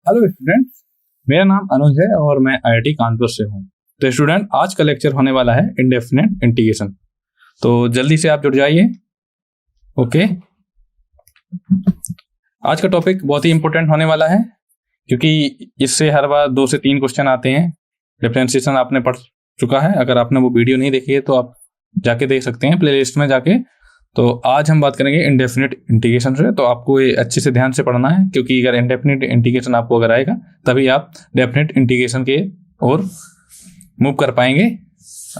Hello students, मेरा नाम अनुज है और मैं आईआईटी कानपुर से हूँ। तो स्टूडेंट, आज का लेक्चर होने वाला है इंडेफिनेट इंटीग्रेशन। तो जल्दी से आप जुड़ जाइए। ओके, आज का टॉपिक बहुत ही इंपॉर्टेंट होने वाला है क्योंकि इससे हर बार 2 से 3 क्वेश्चन आते हैं। डिफरेंशिएशन आपने पढ़ चुका है, अगर आपने वो वीडियो नहीं देखी है तो आप जाके देख सकते हैं प्लेलिस्ट में जाके। तो आज हम बात करेंगे इंडेफिनिट इंटीग्रेशन से। तो आपको ये अच्छे से ध्यान से पढ़ना है क्योंकि अगर इंडेफिनिट इंटीग्रेशन आपको अगर आएगा तभी आप डेफिनिट इंटीग्रेशन के ओर मूव कर पाएंगे,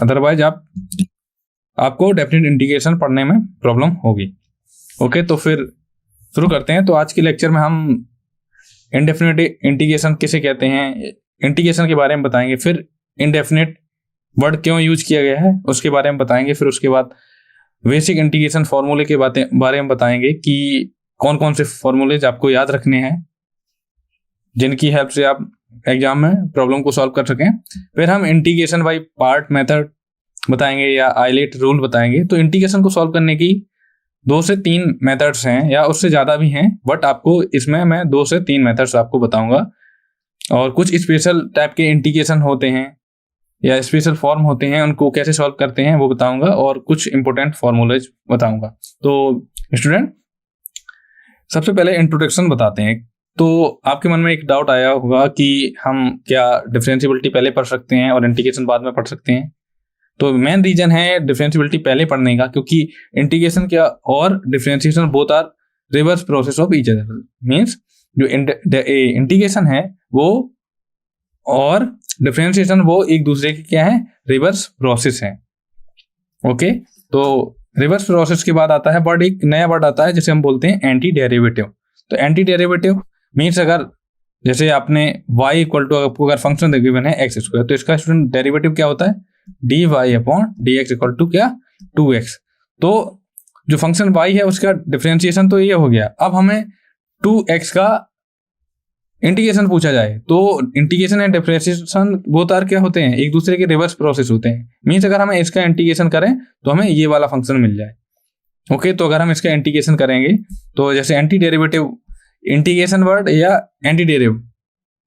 अदरवाइज आपको डेफिनिट इंटीग्रेशन पढ़ने में प्रॉब्लम होगी। ओके, तो फिर शुरू करते हैं। तो आज के लेक्चर में हम इंडेफिनिट इंटीग्रेशन किसे कहते हैं, इंटीग्रेशन के बारे में बताएंगे, फिर इंडेफिनिट वर्ड क्यों यूज किया गया है उसके बारे में बताएंगे, फिर उसके बाद बेसिक इंटीग्रेशन फॉर्मूले के बारे में बताएंगे कि कौन कौन से फॉर्मूलेज आपको याद रखने हैं जिनकी हेल्प से आप एग्जाम में प्रॉब्लम को सॉल्व कर सकें। फिर हम इंटीग्रेशन बाय पार्ट मेथड बताएंगे या आइलेट रूल बताएंगे। तो इंटीग्रेशन को सॉल्व करने की 2 से 3 मेथड्स हैं या उससे ज़्यादा भी हैं, बट आपको इसमें मैं 2 से 3 मेथड्स आपको बताऊंगा। और कुछ स्पेशल टाइप के इंटीग्रेशन होते हैं या स्पेशल फॉर्म होते हैं, उनको कैसे सॉल्व करते हैं वो बताऊंगा और कुछ इंपॉर्टेंट फॉर्मूलेज बताऊंगा। तो स्टूडेंट, सबसे पहले इंट्रोडक्शन बताते हैं। तो आपके मन में एक डाउट आया होगा कि हम क्या डिफरेंशिएबिलिटी पहले पढ़ सकते हैं और इंटीग्रेशन बाद में पढ़ सकते हैं। तो मेन रीजन है डिफरेंशिएबिलिटी पहले पढ़ने का, क्योंकि इंटीग्रेशन क्या और differentiation both are reverse process of each other. Means जो इंटीग्रेशन है वो और डिफरेंशिएशन वो एक दूसरे के क्या है, रिवर्स प्रोसेस है। ओके, तो रिवर्स प्रोसेस के बाद आता है वर्ड, एक नया वर्ड आता है जिसे हम बोलते हैं एंटी डेरिवेटिव। तो एंटी डेरिवेटिव मीन्स अगर जैसे आपने y इक्वल टू आपको अगर फंक्शन गिवन है x स्क्वायर, तो इसका स्टूडेंट डेरिवेटिव क्या होता है, dy upon dx equal to क्या 2x। तो जो फंक्शन y है उसका डिफरेंशिएशन तो ये हो गया। अब हमें 2x का इंटीग्रेशन पूछा जाए तो integration and differentiation both are क्या होते हैं, एक दूसरे के रिवर्स प्रोसेस होते हैं। मीन्स अगर हमें इसका इंटीग्रेशन करें तो हमें ये वाला फंक्शन मिल जाए। ओके, तो अगर हम इसका इंटीग्रेशन करेंगे तो जैसे एंटी डेरिवेटिव इंटीग्रेशन वर्ड या एंटी डेरिव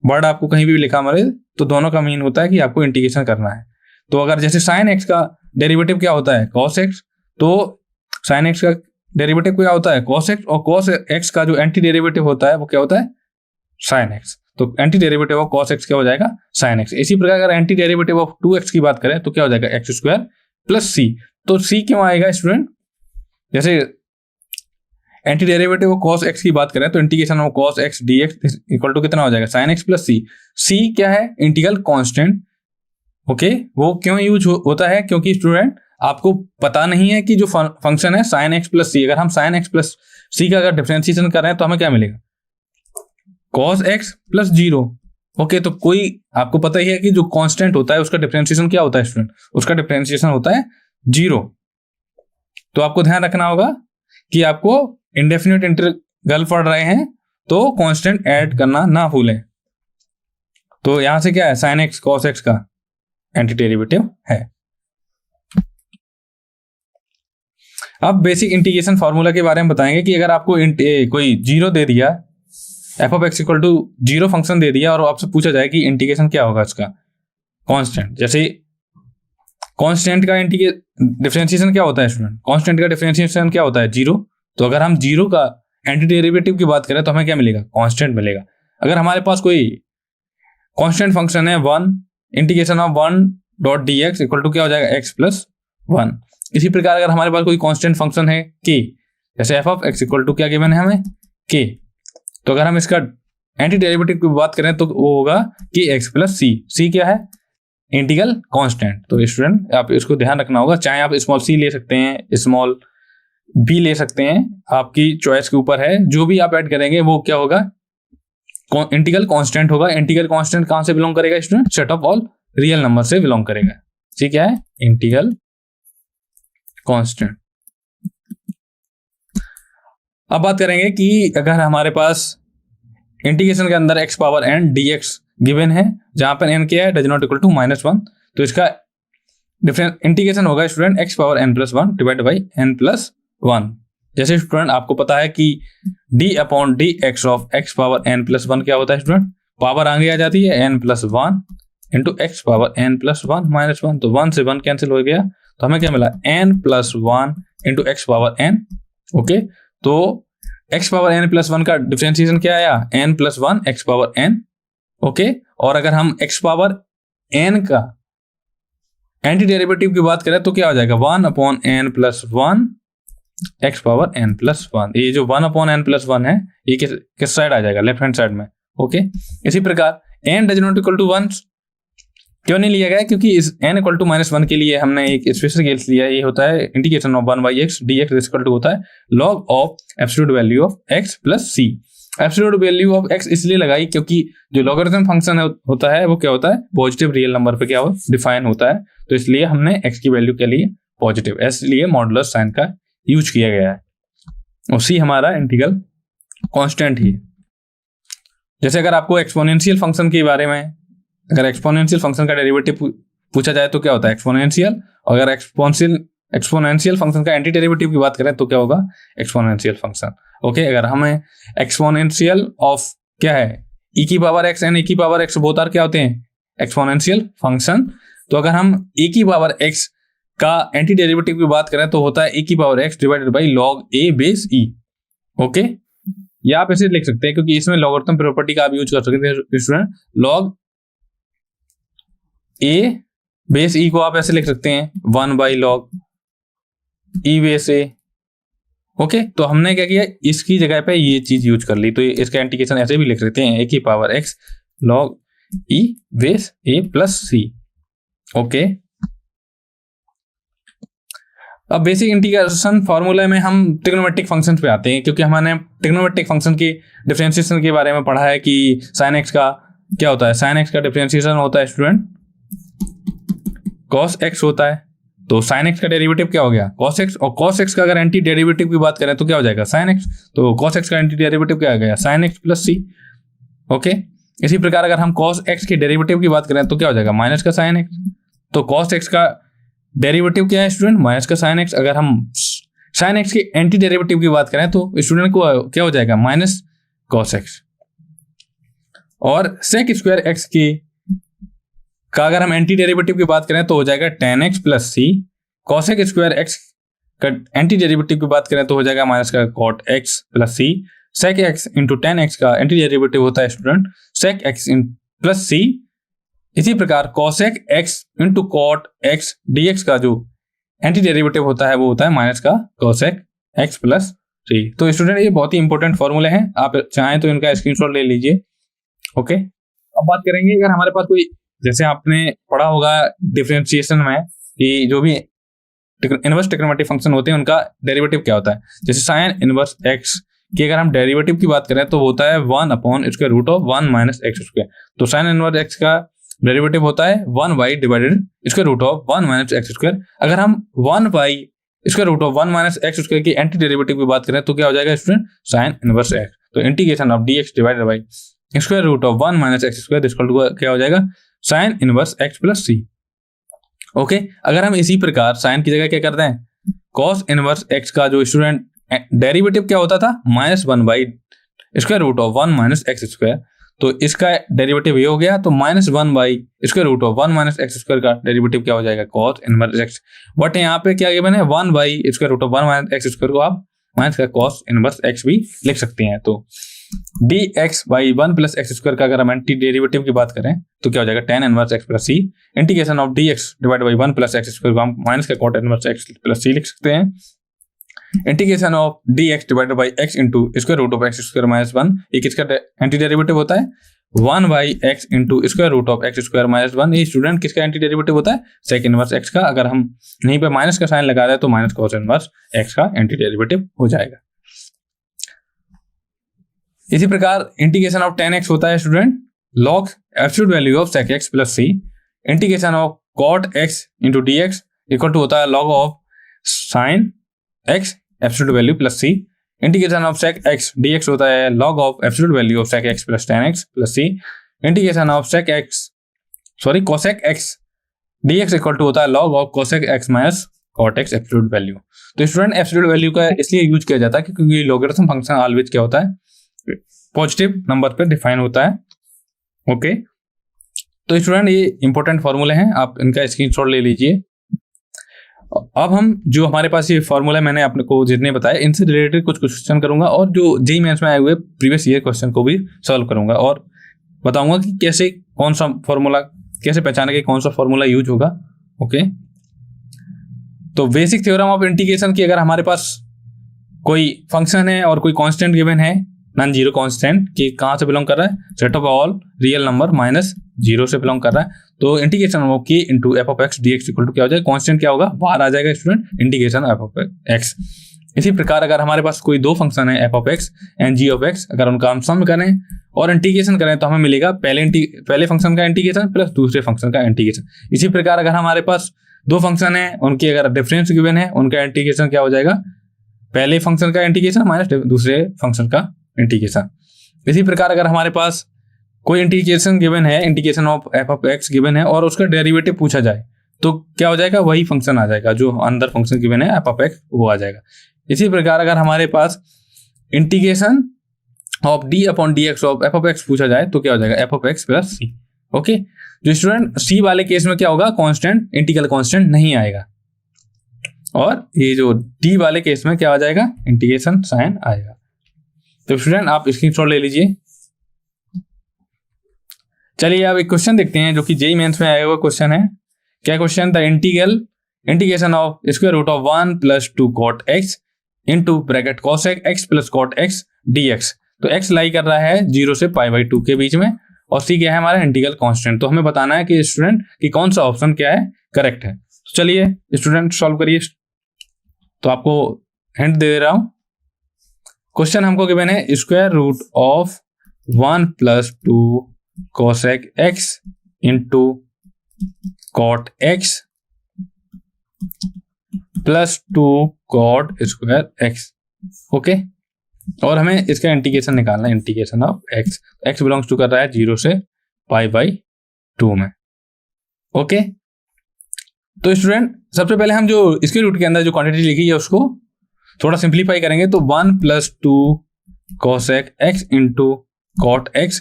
वर्ड आपको कहीं भी लिखा मिले तो दोनों का मीन होता है कि आपको इंटीग्रेशन करना है। तो अगर जैसे साइन एक्स का डेरिवेटिव क्या होता है, कॉस एक्स, तो साइन एक्स का डेरिवेटिव क्या होता है, कॉस एक्स, और कॉस एक्स का जो एंटी डेरिवेटिव होता है वो क्या होता है, साइन एक्स। तो anti derivative of cos x क्या हो जाएगा, साइन एक्स। इसी प्रकार अगर एंटी डेरिवेटिव ऑफ 2x की बात करें तो क्या हो जाएगा, एक्स स्क्वायर प्लस सी। तो सी क्यों आएगा स्टूडेंट, जैसे anti derivative of cos x की बात करें तो integration of cos x dx equal to कितना हो जाएगा, sine x plus C. C क्या है, इंटीग्रल कांस्टेंट। ओके, वो क्यों यूज होता है, क्योंकि स्टूडेंट आपको पता नहीं है कि जो फंक्शन है साइन एक्स प्लस सी, अगर हम साइन एक्स प्लस सी का अगर डिफरेंशिएशन कर रहे हैं तो हमें क्या मिलेगा, cos x प्लस 0। ओके, तो कोई आपको पता ही है कि जो कांस्टेंट होता है उसका डिफरेंशिएशन क्या होता है स्टूडेंट, उसका डिफरेंशिएशन होता है 0। तो आपको ध्यान रखना होगा कि आपको इंडेफिनिट इंटीग्रल पढ़ रहे हैं तो कांस्टेंट ऐड करना ना भूलें। तो यहां से क्या है, साइन एक्स cos x का एंटी डेरिवेटिव है। अब बेसिक इंटीग्रेशन फॉर्मूला के बारे में बताएंगे कि अगर आपको कोई 0 दे दिया, F of x equal to 0 function दे दिया और आपसे पूछा जाए कि इंटीग्रेशन क्या होगा इसका, कांस्टेंट। जैसे कांस्टेंट का डिफरेंशिएशन क्या होता है स्टूडेंट, कांस्टेंट का डिफरेंशिएशन क्या होता है 0। तो अगर हम 0 का एंटी डेरिवेटिव की बात करें तो हमें क्या मिलेगा, कांस्टेंट मिलेगा। अगर हमारे पास कोई कांस्टेंट फंक्शन है 1, integration of 1 dot d x equal to क्या हो जाएगा, एक्स प्लस 1। इसी प्रकार अगर हमारे पास कोई कांस्टेंट फंक्शन है k, जैसे f of x equal to क्या गिवन है हमें, k। तो अगर हम इसका एंटी डेरिवेटिव की बात करें तो वो होगा कि एक्स प्लस सी। सी क्या है, इंटीग्रल कांस्टेंट। तो स्टूडेंट आप इसको ध्यान रखना होगा, चाहे आप स्मॉल सी ले सकते हैं, स्मॉल बी ले सकते हैं, आपकी चॉइस के ऊपर है। जो भी आप ऐड करेंगे वो क्या होगा, इंटीग्रल कांस्टेंट होगा। इंटीग्रल कांस्टेंट कहां से बिलोंग करेगा student, set of all real number से बिलोंग करेगा। ठीक है, इंटीग्रल कांस्टेंट। अब बात करेंगे कि अगर हमारे पास इंटीग्रेशन के अंदर x power n dx given है, जहां पर n क्या है, डज नॉट इक्वल टू -1, तो इसका डिफरेंट इंटीग्रेशन होगा student x power n plus 1 divide by n plus 1। जैसे स्टूडेंट आपको पता है कि d upon D X of x power n plus 1 क्या होता है स्टूडेंट, पावर आगे आ जाती है n+1 into x power n+1 -1, तो 1 से 1 कैंसिल हो गया, तो हमें क्या मिला n+1 into x power n। Okay, तो x पावर n+1 का डिफरेंशिएशन क्या आया, n+1 x power n। Okay, और अगर हम x पावर n का एंटी डेरिवेटिव की बात करें तो क्या हो जाएगा 1/n+1 x पावर n+1। ये जो 1/n+1 है ये किस साइड आ जाएगा, लेफ्ट हैंड साइड में। ओके, इसी प्रकार n does not equal to 1 क्यों नहीं लिया गया, क्योंकि इस n इक्वल टू -1 के लिए हमने एक स्पेशल केस लिया है, ये होता है integration of 1/x dx equal to होता है log of absolute value of x plus c। Absolute value of x इसलिए लगाई क्योंकि जो लॉगरिथम फंक्शन होता है वो क्या होता है, पॉजिटिव रियल नंबर पे क्या डिफाइन होता है, तो इसलिए हमने x की वैल्यू के लिए पॉजिटिव, इसलिए मॉडुलस साइन का यूज किया गया है, और c हमारा इंटीग्रल कांस्टेंट ही है। जैसे अगर आपको एक्सपोनेंशियल फंक्शन के बारे में, अगर एक्सपोनेंशियल फंक्शन का डेरिवेटिव पूछा जाए तो क्या होता है एक्सपोनेंशियल, और अगर एक्सपोनेंशियल फंक्शन का एंटी डेरिवेटिव की बात करें तो क्या होगा एक्सपोनेंशियल फंक्शन। ओके, अगर हमें एक्सपोनेंशियल ऑफ क्या है e की पावर x एंड e की पावर x बोथ आर क्या होते हैं एक्सपोनेंशियल फंक्शन, तो अगर हम e की पावर x का एंटी डेरिवेटिव की बात करें तो होता है e की power x divided by log a base e। Okay, या आप ऐसे लिख सकते हैं क्योंकि इसमें लॉगरिथम प्रॉपर्टी का आप यूज कर सकते हैं student, log a base e को आप ऐसे लिख सकते हैं 1/log e base a। Okay, तो हमने क्या किया इसकी जगह पे ये चीज यूज कर ली, तो इसका इंटीग्रेशन ऐसे भी लिख सकते हैं a की power x log e base a plus c। Okay, अब बेसिक इंटीग्रेशन फॉर्मूला में हम ट्रिग्नोमेट्रिक फंक्शन पे आते हैं, क्योंकि हमने ट्रिग्नोमेट्रिक फंक्शन की डिफरेंशिएशन के बारे में पढ़ा है कि sin x का क्या होता है, sin x का डिफरेंशिएशन होता है स्टूडेंट cos x होता है, तो sin x का डेरिवेटिव क्या हो गया cos x, और cos x का अगर एंटी डेरिवेटिव की बात करें तो क्या हो जाएगा sin x, तो cos x का एंटी डेरिवेटिव क्या आ गया sin x plus c। Okay, इसी प्रकार अगर हम cos x के डेरिवेटिव की बात करें तो क्या हो जाएगा माइनस का sin x, तो cos x का डेरिवेटिव क्या है स्टूडेंट माइनस का sin x। अगर हम sin x के एंटी डेरिवेटिव की बात करें तो स्टूडेंट को क्या हो जाएगा माइनस cos x, और sec स्क्वायर x की का अगर हम एंटी डेरिवेटिव की बात करें तो हो जाएगा tan x plus c। cosec square x का एंटी डेरिवेटिव की बात करें तो हो जाएगा माइनस का cot x plus c। sec x into tan x का एंटी डेरिवेटिव होता है student sec x plus c। इसी प्रकार cosec x into cot x dx का जो एंटी डेरिवेटिव होता है वो होता है माइनस का cosec x प्लस c। तो स्टूडेंट ये बहुत ही इंपॉर्टेंट फॉर्मूले हैं, आप चाहें तो इनका स्क्रीनशॉट ले लीजिए। ओके, अब बात करेंगे अगर हमारे पास कोई, जैसे आपने पढ़ा होगा डिफरेंशिएशन में कि जो भी इनवर्स ट्रिग्नोमेट्रिक फंक्शन होते हैं उनका डेरिवेटिव क्या होता है, जैसे साइन इनवर्स x की अगर हम डेरिवेटिव की बात करें तो होता है 1/√1 माइनस एक्स स्क्वायर, तो साइन इनवर्स x का डेरिवेटिव होता है 1y divided √1 minus x square. अगर हम 1/√1 माइनस एक्स स्क्वायर की एंटी डेरिवेटिव की बात करें तो क्या हो जाएगा स्टूडेंट साइन इनवर्स x, तो integration of dx divided by √1 minus x square equal to क्या हो जाएगा sine inverse x plus c। Okay, अगर हम इसी प्रकार साइन की जगह क्या करते हैं cos इनवर्स x का जो स्टूडेंट डेरिवेटिव क्या होता था -1/√1 माइनस एक्स स्क्वायर, तो इसका डेरिवेटिव ये हो गया, तो -1/√1 माइनस एक्स स्क्वायर का डेरिवेटिव क्या हो जाएगा cos इनवर्स x। बट यहाँ पे क्या गिवन है 1/√1 माइनस एक्स स्क्वायर को आप माइनस का cos इनवर्स x भी लिख सकते हैं, तो dx/1 प्लस एक्स स्क्वायर का अगर हम एंटी डेरिवेटिव की बात करें तो क्या हो जाएगा tan inverse x plus c। Integration of dx divide by 1 plus x square को हम माइनस का cot inverse x plus c लिख सकते हैं। Integration of dx divided by x into square root of x square minus 1, ये किसका anti derivative होता है 1/x into square root of x square minus 1। ये स्टूडेंट किसका एंटी डेरिवेटिव होता है सेक इनवर्स x का। अगर हम यहीं पे माइनस का साइन लगा दें तो माइनस cos इनवर्स x का एंटी डेरिवेटिव हो जाएगा। इसी प्रकार इंटीग्रेशन ऑफ tan x होता है student log absolute value of sec x plus c। Integration of cot x into dx equal to होता है log of sin x absolute value plus c। Integration of sec x dx होता है log of absolute value of sec x plus tan x plus c। Integration of cosec x dx equal to होता है log of cosec x minus cot x absolute value. तो student absolute value का इसलिए use किया जाता है क्योंकि logarithm function always क्या होता है पॉजिटिव नंबर पे डिफाइन होता है। ओके, तो स्टूडेंट ये इंपॉर्टेंट फॉर्मूले हैं, आप इनका स्क्रीनशॉट ले लीजिए। अब हम जो हमारे पास ये फॉर्मूला मैंने आपने को जितने बताए इनसे रिलेटेड कुछ क्वेश्चन करूंगा और जो जेईई मेंस में आए हुए प्रीवियस ईयर क्वेश्चन को भी सॉल्व करूंगा और बताऊंगा कि कैसे कौन सा फॉर्मूला, कैसे पहचाने के कौन सा फॉर्मूला यूज होगा। ओके, तो बेसिक थ्योरम ऑफ इंटीग्रेशन की अगर हमारे पास कोई फंक्शन है और कोई कांस्टेंट गिवन है, नॉन जीरो कांस्टेंट, कि कहाँ से बिलोंग कर रहा है, set of all real number minus zero से बिलोंग कर रहा है, तो integration of k into f of x D x equal to क्या हो जाएगा, कांस्टेंट क्या होगा, बाहर आ जाएगा student, integration F of x. इसी प्रकार अगर हमारे पास कोई दो फंक्शन है F of x and g of x, अगर उनका हम सम करें और इंटीग्रेशन करें तो हमें मिलेगा पहले फंक्शन का इंटीग्रेशन प्लस दूसरे फंक्शन का इंटीग्रेशन। इसी प्रकार अगर हमारे पास दो फंक्शन है, उनकी अगर डिफरेंस गिवन है, उनका इंटीग्रेशन क्या हो जाएगा, पहले फंक्शन का इंटीग्रेशन माइनस दूसरे फंक्शन का इंटीग्रेशन। इसी प्रकार अगर हमारे पास कोई इंटीग्रेशन गिवन है, integration of F of x given है और उसका डेरिवेटिव पूछा जाए तो क्या हो जाएगा, वही फंक्शन आ जाएगा जो अंदर फंक्शन गिवन है एफ ऑफ एक्स, वो आ जाएगा। इसी प्रकार अगर हमारे पास integration of D upon D X of F of X पूछा जाए तो क्या हो जाएगा, F of X plus C. Okay, जो स्टूडेंट सी वाले केस में क्या होगा, कांस्टेंट, इंटीग्रल कांस्टेंट नहीं आएगा, और ये जो डी वाले केस में क्या आ जाएगा, इंटीग्रेशन साइन आएगा। तो स्टूडेंट आप स्क्रीनशॉट ले लीजिए। चलिए अब एक क्वेश्चन देखते हैं जो कि जेईई मेंस में आया हुआ क्वेश्चन है। क्या क्वेश्चन था, integration of square root of 1 plus 2 cot x into bracket cosec x plus cot x D x. तो एक्स लाई कर रहा है 0 से π/2 के बीच में और सी क्या है हमारा इंटीग्रल कांस्टेंट। तो हमें बताना है कि स्टूडेंट कि कौन सा ऑप्शन क्या है करेक्ट है। तो चलिए स्टूडेंट सॉल्व करिए। तो आपको हिंट दे रहा हूं, क्वेश्चन हमको गिवन है square root of 1 plus 2 cosec x into cot x plus 2 cot square x. Okay, और हमें इसका इंटीग्रेशन निकालना है, integration of x. X belongs to कर रहा है 0 से π/2 में। ओके, तो स्टूडेंट सबसे पहले हम जो इसके रूट के अंदर जो क्वांटिटी लिखी है उसको थोड़ा सिंप्लीफाई करेंगे। तो 1 plus 2 cosec x into cot x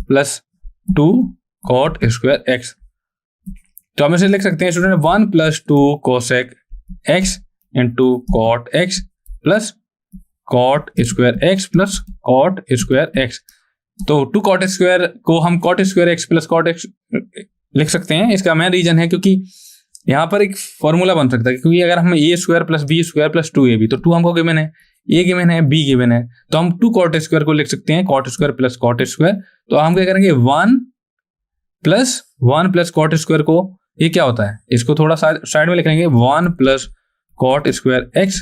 plus 2 cot square x. तो हम इसे लिख सकते हैं student 1 plus 2 cosec x into cot x plus cot square x plus cot square x. तो 2 कॉट स्क्वायर को हम cot square x plus cot x लिख सकते हैं। इसका मेन रीजन है क्योंकि यहाँ पर एक फॉर्मूला बन सकता है, क्योंकि अगर हमें A square plus B square plus 2ab, तो 2 हमको गिवन है, ए गिवन है, बी गिवन है, तो हम 2 कॉट स्क्वायर को लिख सकते हैं cot square plus cot square. तो हम क्या करेंगे 1 प्लस कॉट स्क्वायर को, ये क्या होता है, इसको थोड़ा साइड में लिख लेंगे, 1 plus cot square x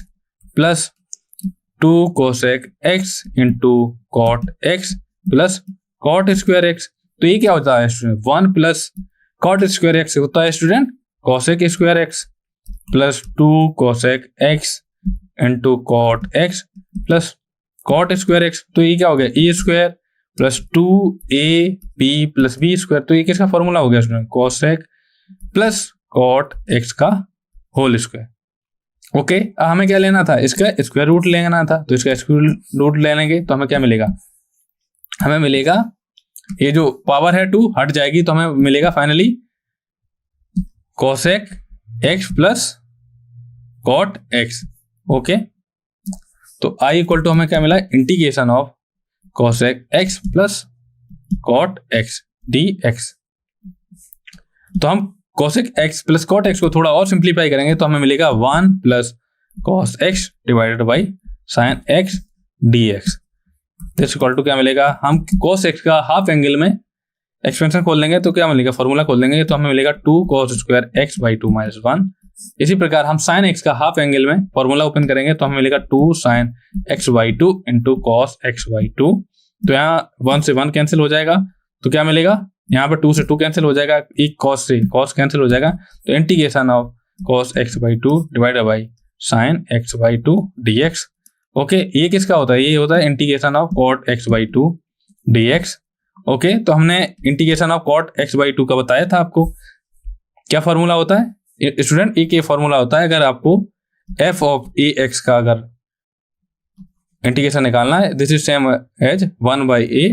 plus 2 cosec x into cot x plus cot square x. तो ये क्या होता है student, 1 plus cot square X होता है student cosec square x plus 2 cosec x into cot x plus cot square x. तो ये क्या हो गया, A square plus 2ab plus B square. तो ये किसका फॉर्मूला हो गया student, cosec plus cot x का होल स्क्वायर। ओके, हमें क्या लेना था, इसका स्क्वायर रूट लेना था। तो इसका स्क्वायर रूट ले लेंगे तो हमें क्या मिलेगा, हमें मिलेगा ये जो पावर है 2 हट जाएगी, तो हमें मिलेगा finally cosec x plus cot x. Okay, तो आई इक्वल टू हमें क्या मिला, integration of cosec x plus cot x D x. तो हम cosec x plus cot x को थोड़ा और सिंप्लीफाई करेंगे तो हमें मिलेगा 1 plus cos x divided by sine x D x. This equal to क्या मिलेगा, हम कॉस एक्स का हाफ एंगल में एक्सपेंशन खोल लेंगे तो क्या मिलेगा, फॉर्मूला खोल देंगे तो हमें मिलेगा 2 cos square x by 2 minus 1। इसी प्रकार हम साइन एक्स का हाफ एंगल में फॉर्मूला ओपन करेंगे तो हमें मिलेगा 2 sin x by 2 into cos x by 2। तो यहाँ 1 से 1 कैंसिल हो जाएगा, तो क्या मिलेगा, यहाँ पर 2 से 2 कैंसिल हो जाएगा, एक कॉस से कॉस कैंसिल हो जाएगा। तो integration of cos x by 2 divided by sine x by 2 d x. Okay, ये किसका होता है, ये होता है integration of cot x by 2 d x. Okay, तो हमने integration of cot x by 2 का बताया था आपको। क्या फॉर्मूला होता है स्टूडेंट, एक ये फॉर्मूला होता है अगर आपको एफ ऑफ ए एक्स का अगर इंटीग्रेशन निकालना है, this is same as 1 by a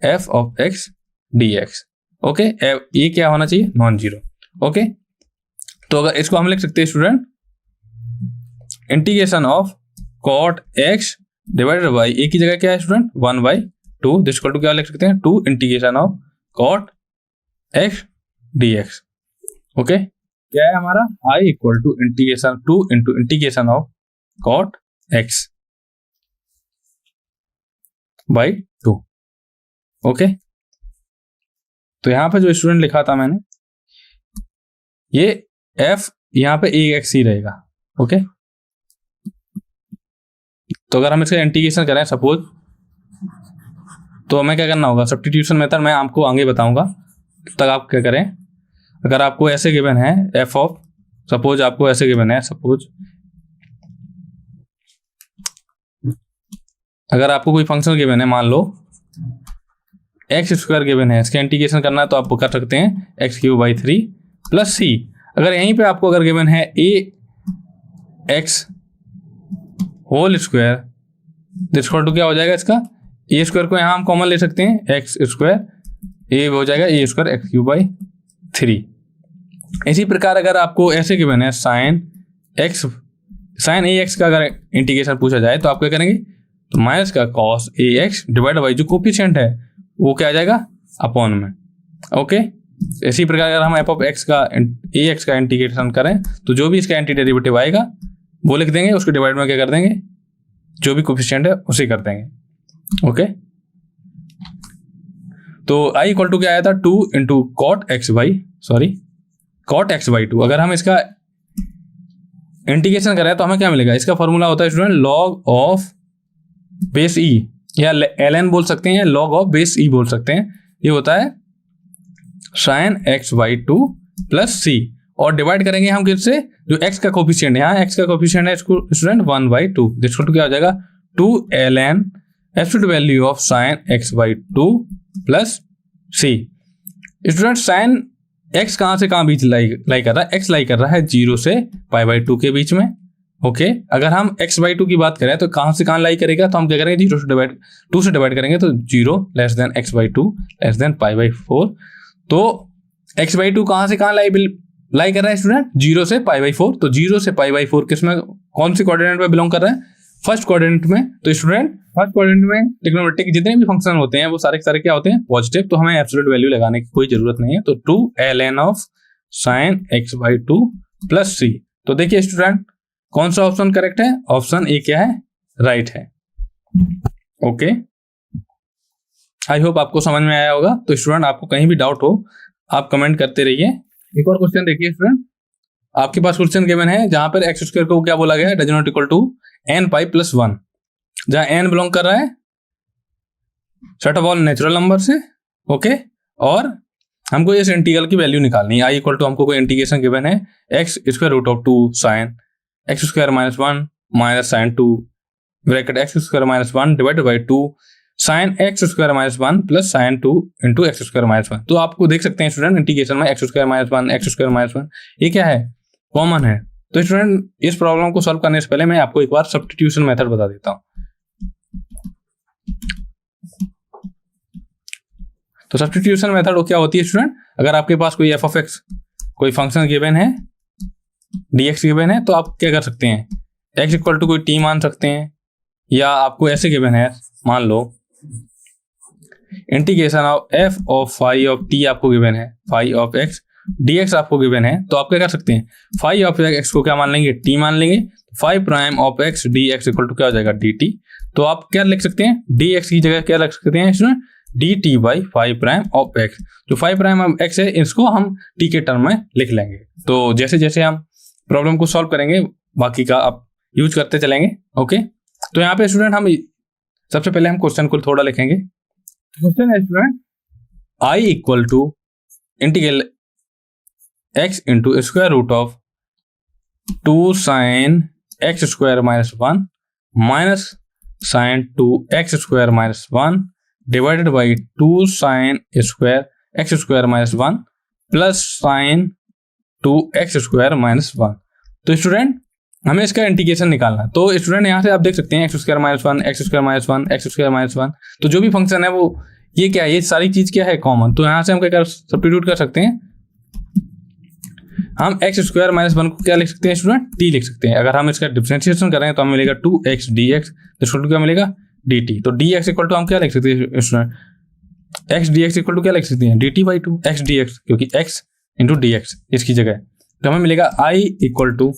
f of x D x. Okay, ये क्या होना चाहिए, नॉन जीरो। ओके, तो अगर इसको हम लिख सकते हैं student, integration of cot X divided by A की जगह क्या है स्टूडेंट, 1/2, दिस इक्वल टू क्या लिख सकते हैं, 2 integration of cot x dx। Okay, क्या है हमारा, i equal to integration 2 into integration of cot x by 2। Okay, तो यहां पे जो स्टूडेंट लिखा था मैंने, ये f यहां पे ax ही रहेगा। ओके, तो अगर हम इसका इंटीग्रेशन करें सपोज, तो हमें क्या करना होगा, सब्स्टिट्यूशन मेथड मैं आपको आगे बताऊंगा, तब तक आप क्या करें, अगर आपको ऐसे गिवन है f ऑफ, सपोज आपको ऐसे गिवन है, सपोज अगर आपको कोई फंक्शन गिवन है, मान लो एक्स स्क्वायर गिवन है, इसका इंटीग्रेशन करना है तो आप कर सकते हैं x³/3 प्लस c। अगर यहीं पे आपको अगर गिवन है ax whole square, this equal to क्या हो जाएगा इसका, ए स्क्वायर को यहाँ हम कॉमन ले सकते हैं, एक्स स्क्वायर ए हो जाएगा a स्क्वायर x³/3। इसी प्रकार अगर आपको ऐसे गिवन है साइन ax का अगर इंटीग्रेशन पूछा जाए तो आप क्या करेंगे, तो माइनस का कॉस ax डिवाइड बाई जो कोफिशिएंट है वो क्या आ जाएगा, अपॉन में। ओके, इसी प्रकार अगर हम f ऑफ x का ax का इंटीग्रेशन करें तो जो भी इसका एंटी डेरिवेटिव आएगा वो लिख देंगे, उसको डिवाइड में क्या कर देंगे, जो भी कोफिशिएंट है उसे कर देंगे। ओके, तो i इक्वल टू क्या आया था, 2 इंटू कॉट x/2। अगर हम इसका इंटीग्रेशन करें तो हमें क्या मिलेगा, इसका फॉर्मूला होता है student log of base e, या ln बोल सकते हैं, लॉग ऑफ बेस e बोल सकते हैं। ये होता है साइन x/2 प्लस c, और डिवाइड करेंगे हम किससे, जो x का कोफिशिएंट है, यहाँ x का कोफिशिएंट है स्टूडेंट 1/2, दिस इक्वल टू क्या हो जाएगा, 2 ln absolute value of sine x/2 plus c। Student sine x कहाँ से कहाँ बीच लाई कर रहा है, x लाई कर रहा है 0 से π/2 के बीच में। ओके, अगर हम x/2 की बात करें तो कहाँ से कहाँ लाई करेगा, तो हम क्या करेंगे, 2 से डिवाइड करेंगे तो 0 less than x/2 less than π/4। तो x/2 कहाँ से कहाँ लाई कर रहा है स्टूडेंट, 0 से π/4। तो 0 से π/4 किसमें, कौन सी कोऑर्डिनेट में बिलोंग कर रहा है, फर्स्ट कोऑर्डिनेट में। तो स्टूडेंट फर्स्ट कोऑर्डिनेट में ट्रिग्नोमेट्रिक के जितने भी फंक्शन होते हैं वो सारे के सारे क्या होते हैं, पॉजिटिव। तो हमें एब्सोल्यूट वैल्यू लगाने की कोई जरूरत नहीं है। तो 2 ln of sine x/2 plus c। तो देखिए स्टूडेंट कौन सा ऑप्शन करेक्ट है, ऑप्शन ए क्या है, राइट है। ओके, आई होप आपको समझ में आया होगा। तो स्टूडेंट आपको कहीं भी डाउट हो आप कमेंट करते रहिए। एक और क्वेश्चन देखिए स्टूडेंट, आपके पास क्वेश्चन गिवन है जहां पर एक्स स्क्वायर को क्या बोला गया है, does not equal to n π+1, जहां n बिलोंग कर रहा है set of all natural number से। ओके, और हमको इस इंटीग्रल की वैल्यू निकालनी है। i इक्वल टू हमको कोई इंटीग्रेशन गिवन है x²√2 sine x² - 1 minus sine 2 bracket x² - 1 divided by 2 sine x² - 1 plus sine 2 into x² - 1। तो आपको देख सकते हैं स्टूडेंट इंटीग्रेशन में x² - 1 x² - 1 ये क्या है, कॉमन है। तो स्टूडेंट इस प्रॉब्लम को सॉल्व करने से पहले मैं आपको एक बार सब्स्टिट्यूशन मेथड बता देता हूं। तो सब्स्टिट्यूशन मेथड क्या होती है स्टूडेंट, अगर आपके पास कोई f ऑफ x कोई फंक्शन गिवन है, dx गिवन है, तो आप क्या कर सकते हैं, x इक्वल टू कोई t मान सकते हैं, या आपको ऐसे गिवन है, मान लो integration of f of phi of t आपको गिवन है, फाई ऑफ x dx आपको गिवन है। तो आप क्या कर सकते हैं, फाई ऑफ x को क्या मान लेंगे, t मान लेंगे। Phi prime of x dx equal to क्या हो जाएगा, dt। तो आप क्या लिख सकते हैं, dx की जगह क्या लिख सकते हैं इसमें, dt by phi prime of x। जो फाई प्राइम ऑफ x है इसको हम t के टर्म में लिख लेंगे। तो जैसे जैसे हम प्रॉब्लम को सॉल्व करेंगे बाकी का आप यूज करते चलेंगे। ओके, तो यहाँ पे स्टूडेंट हम सबसे पहले हम क्वेश्चन को थोड़ा लिखेंगे। क्वेश्चन है student, i equal to integral x into square root of 2 sine x² - 1 minus sine 2x² - 1 divided by 2 sine square x² - 1 plus sine 2x² - 1। तो स्टूडेंट हमें इसका इंटीग्रेशन निकालना है। तो स्टूडेंट यहाँ से आप देख सकते हैं x² - 1 x² - 1 x² - 1। तो जो भी फंक्शन है वो ये क्या है, ये सारी चीज क्या है कॉमन, तो यहाँ से हम क्या कर सब्स्टिट्यूट कर सकते हैं, हम एक्स स्क्वायर माइनस 1 को क्या लिख सकते हैं स्टूडेंट, टी लिख सकते हैं। अगर हम इसका डिफरेंशिएशन करें तो हमें मिलेगा 2x dx, तो क्या मिलेगा dt। तो dx इक्वल टू हम क्या लिख सकते हैं student, x dx equal to क्या लिख सकते हैं dt बाई 2 x dx, क्योंकि x इंटू dx इसकी जगह, तो हमें मिलेगा i equal to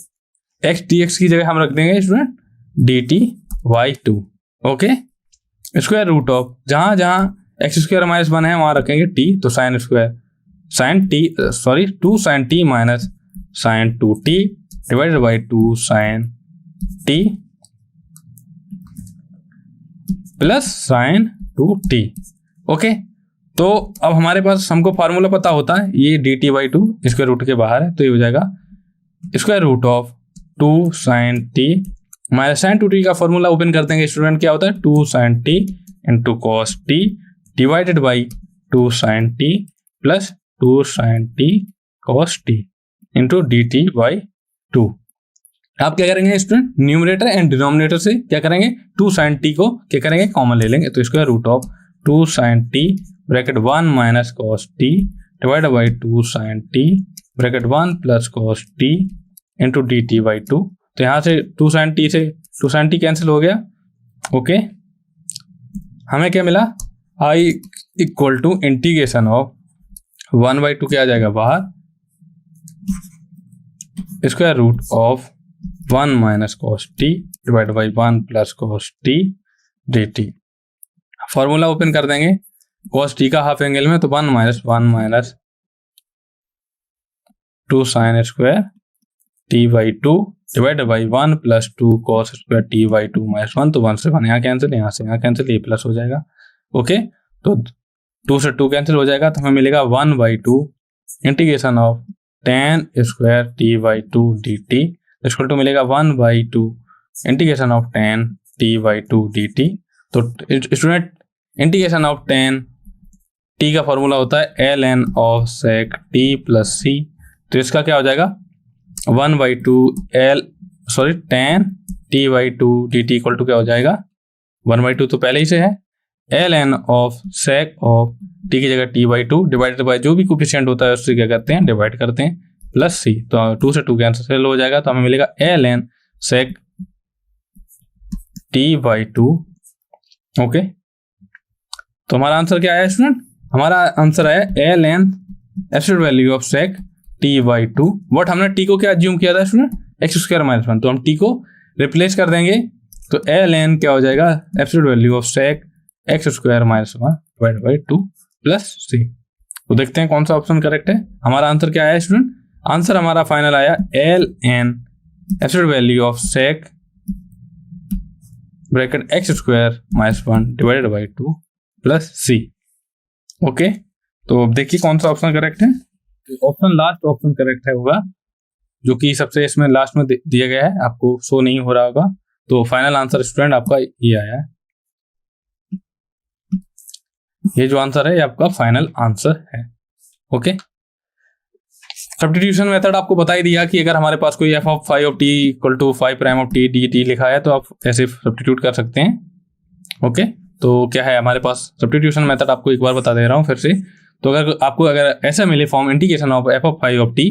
x dx की जगह हम रख देंगे student dt by 2। Okay, square root of जहां जहां एक्स स्क्वायर माइनस 1 है वहां रखेंगे t, तो sine square sine t sorry 2 sine t minus sine 2t divided by 2 sine t plus sine 2t। Okay, तो अब हमारे पास हमको फार्मूला पता होता है, ये dt बाई 2 स्क्वायर रूट के बाहर है, तो ये हो जाएगा square root of 2 sine t minus sine 2t का फॉर्मूला ओपन कर देंगे स्टूडेंट, क्या होता है 2 sine t into cos t divided by 2 sine t plus 2 sine t cos t into d T by 2। आप क्या करेंगे स्टूडेंट, न्यूमरेटर एंड डिनोमिनेटर से क्या करेंगे 2 साइन टी को क्या करेंगे कॉमन ले लेंगे, तो square root of 2 sine t bracket 1 minus cos T divide by 2 sine t bracket 1 plus cos t into d T by 2। तो यहाँ से 2 साइन टी से 2 साइन टी कैंसिल हो गया। ओके, हमें क्या मिला, I equal to integration of 1 by 2 क्या आ जाएगा बाहर, square root of 1 minus cos T divide by 1 plus cos T D T. Formula open कर देंगे कॉस टी का हाफ एंगल में, तो 1 minus 2 sine square T by 2 divide by 1 plus 2 cos square T by 2 minus 1, तो 1 से 1 यहाँ cancel, यहाँ से यहाँ कैंसिल, ये प्लस हो जाएगा। ओके, तो 2 से 2 कैंसिल हो जाएगा, तो हमें मिलेगा 1 by 2 integration of tan square T by 2 D T equal to मिलेगा 1 बाई 2 इंटीग्रेशन ऑफ tan टी बाई 2 डी टी। तो student integration of tan t का फॉर्मूला होता है ln of sec t plus c, तो इसका क्या हो जाएगा 1 by 2 tan t by 2 D T equal to क्या हो जाएगा 1 बाई 2 तो पहले ही से है, ln of sec of t की जगह t बाई 2 डिवाइडेड बाई जो भी कोफिशिएंट होता है उससे क्या करते हैं डिवाइड करते हैं प्लस c, तो 2 से 2 कैंसिल हो जाएगा, तो हमें मिलेगा ln sec t by 2। Okay, तो हमारा आंसर क्या आया स्टूडेंट, हमारा आंसर आया ln absolute value of sec t by 2, but हमने t को क्या अज्यूम किया था स्टूडेंट एक्स स्क्वायर माइनस 1, तो हम t को रिप्लेस कर देंगे, तो ln क्या हो जाएगा absolute value of sec x square minus 1 divide by 2 plus c। तो देखते हैं कौन सा ऑप्शन करेक्ट है। हमारा आंसर क्या आया स्टूडेंट, आंसर हमारा फाइनल आया ln absolute value of sec bracket x square minus 1 divided by 2 plus c। Okay, तो अब देखिए कौन सा ऑप्शन करेक्ट है, ऑप्शन लास्ट ऑप्शन करेक्ट है होगा, जो कि सबसे इसमें लास्ट में दिया गया है, आपको शो नहीं हो रहा होगा, तो फाइनल आंसर स्टूडेंट आपका ये आया है, ये जो आंसर है ये आपका फाइनल आंसर है। ओके, सब्स्टिट्यूशन मेथड आपको बता ही दिया कि अगर हमारे पास कोई f of 5 of t equal to 5 prime of t dt लिखा है तो आप ऐसे सब्स्टिट्यूट कर सकते हैं। ओके, तो क्या है हमारे पास सब्स्टिट्यूशन मेथड, आपको एक बार बता दे रहा हूँ फिर से। तो अगर ऐसा मिले form integration of f of 5 of t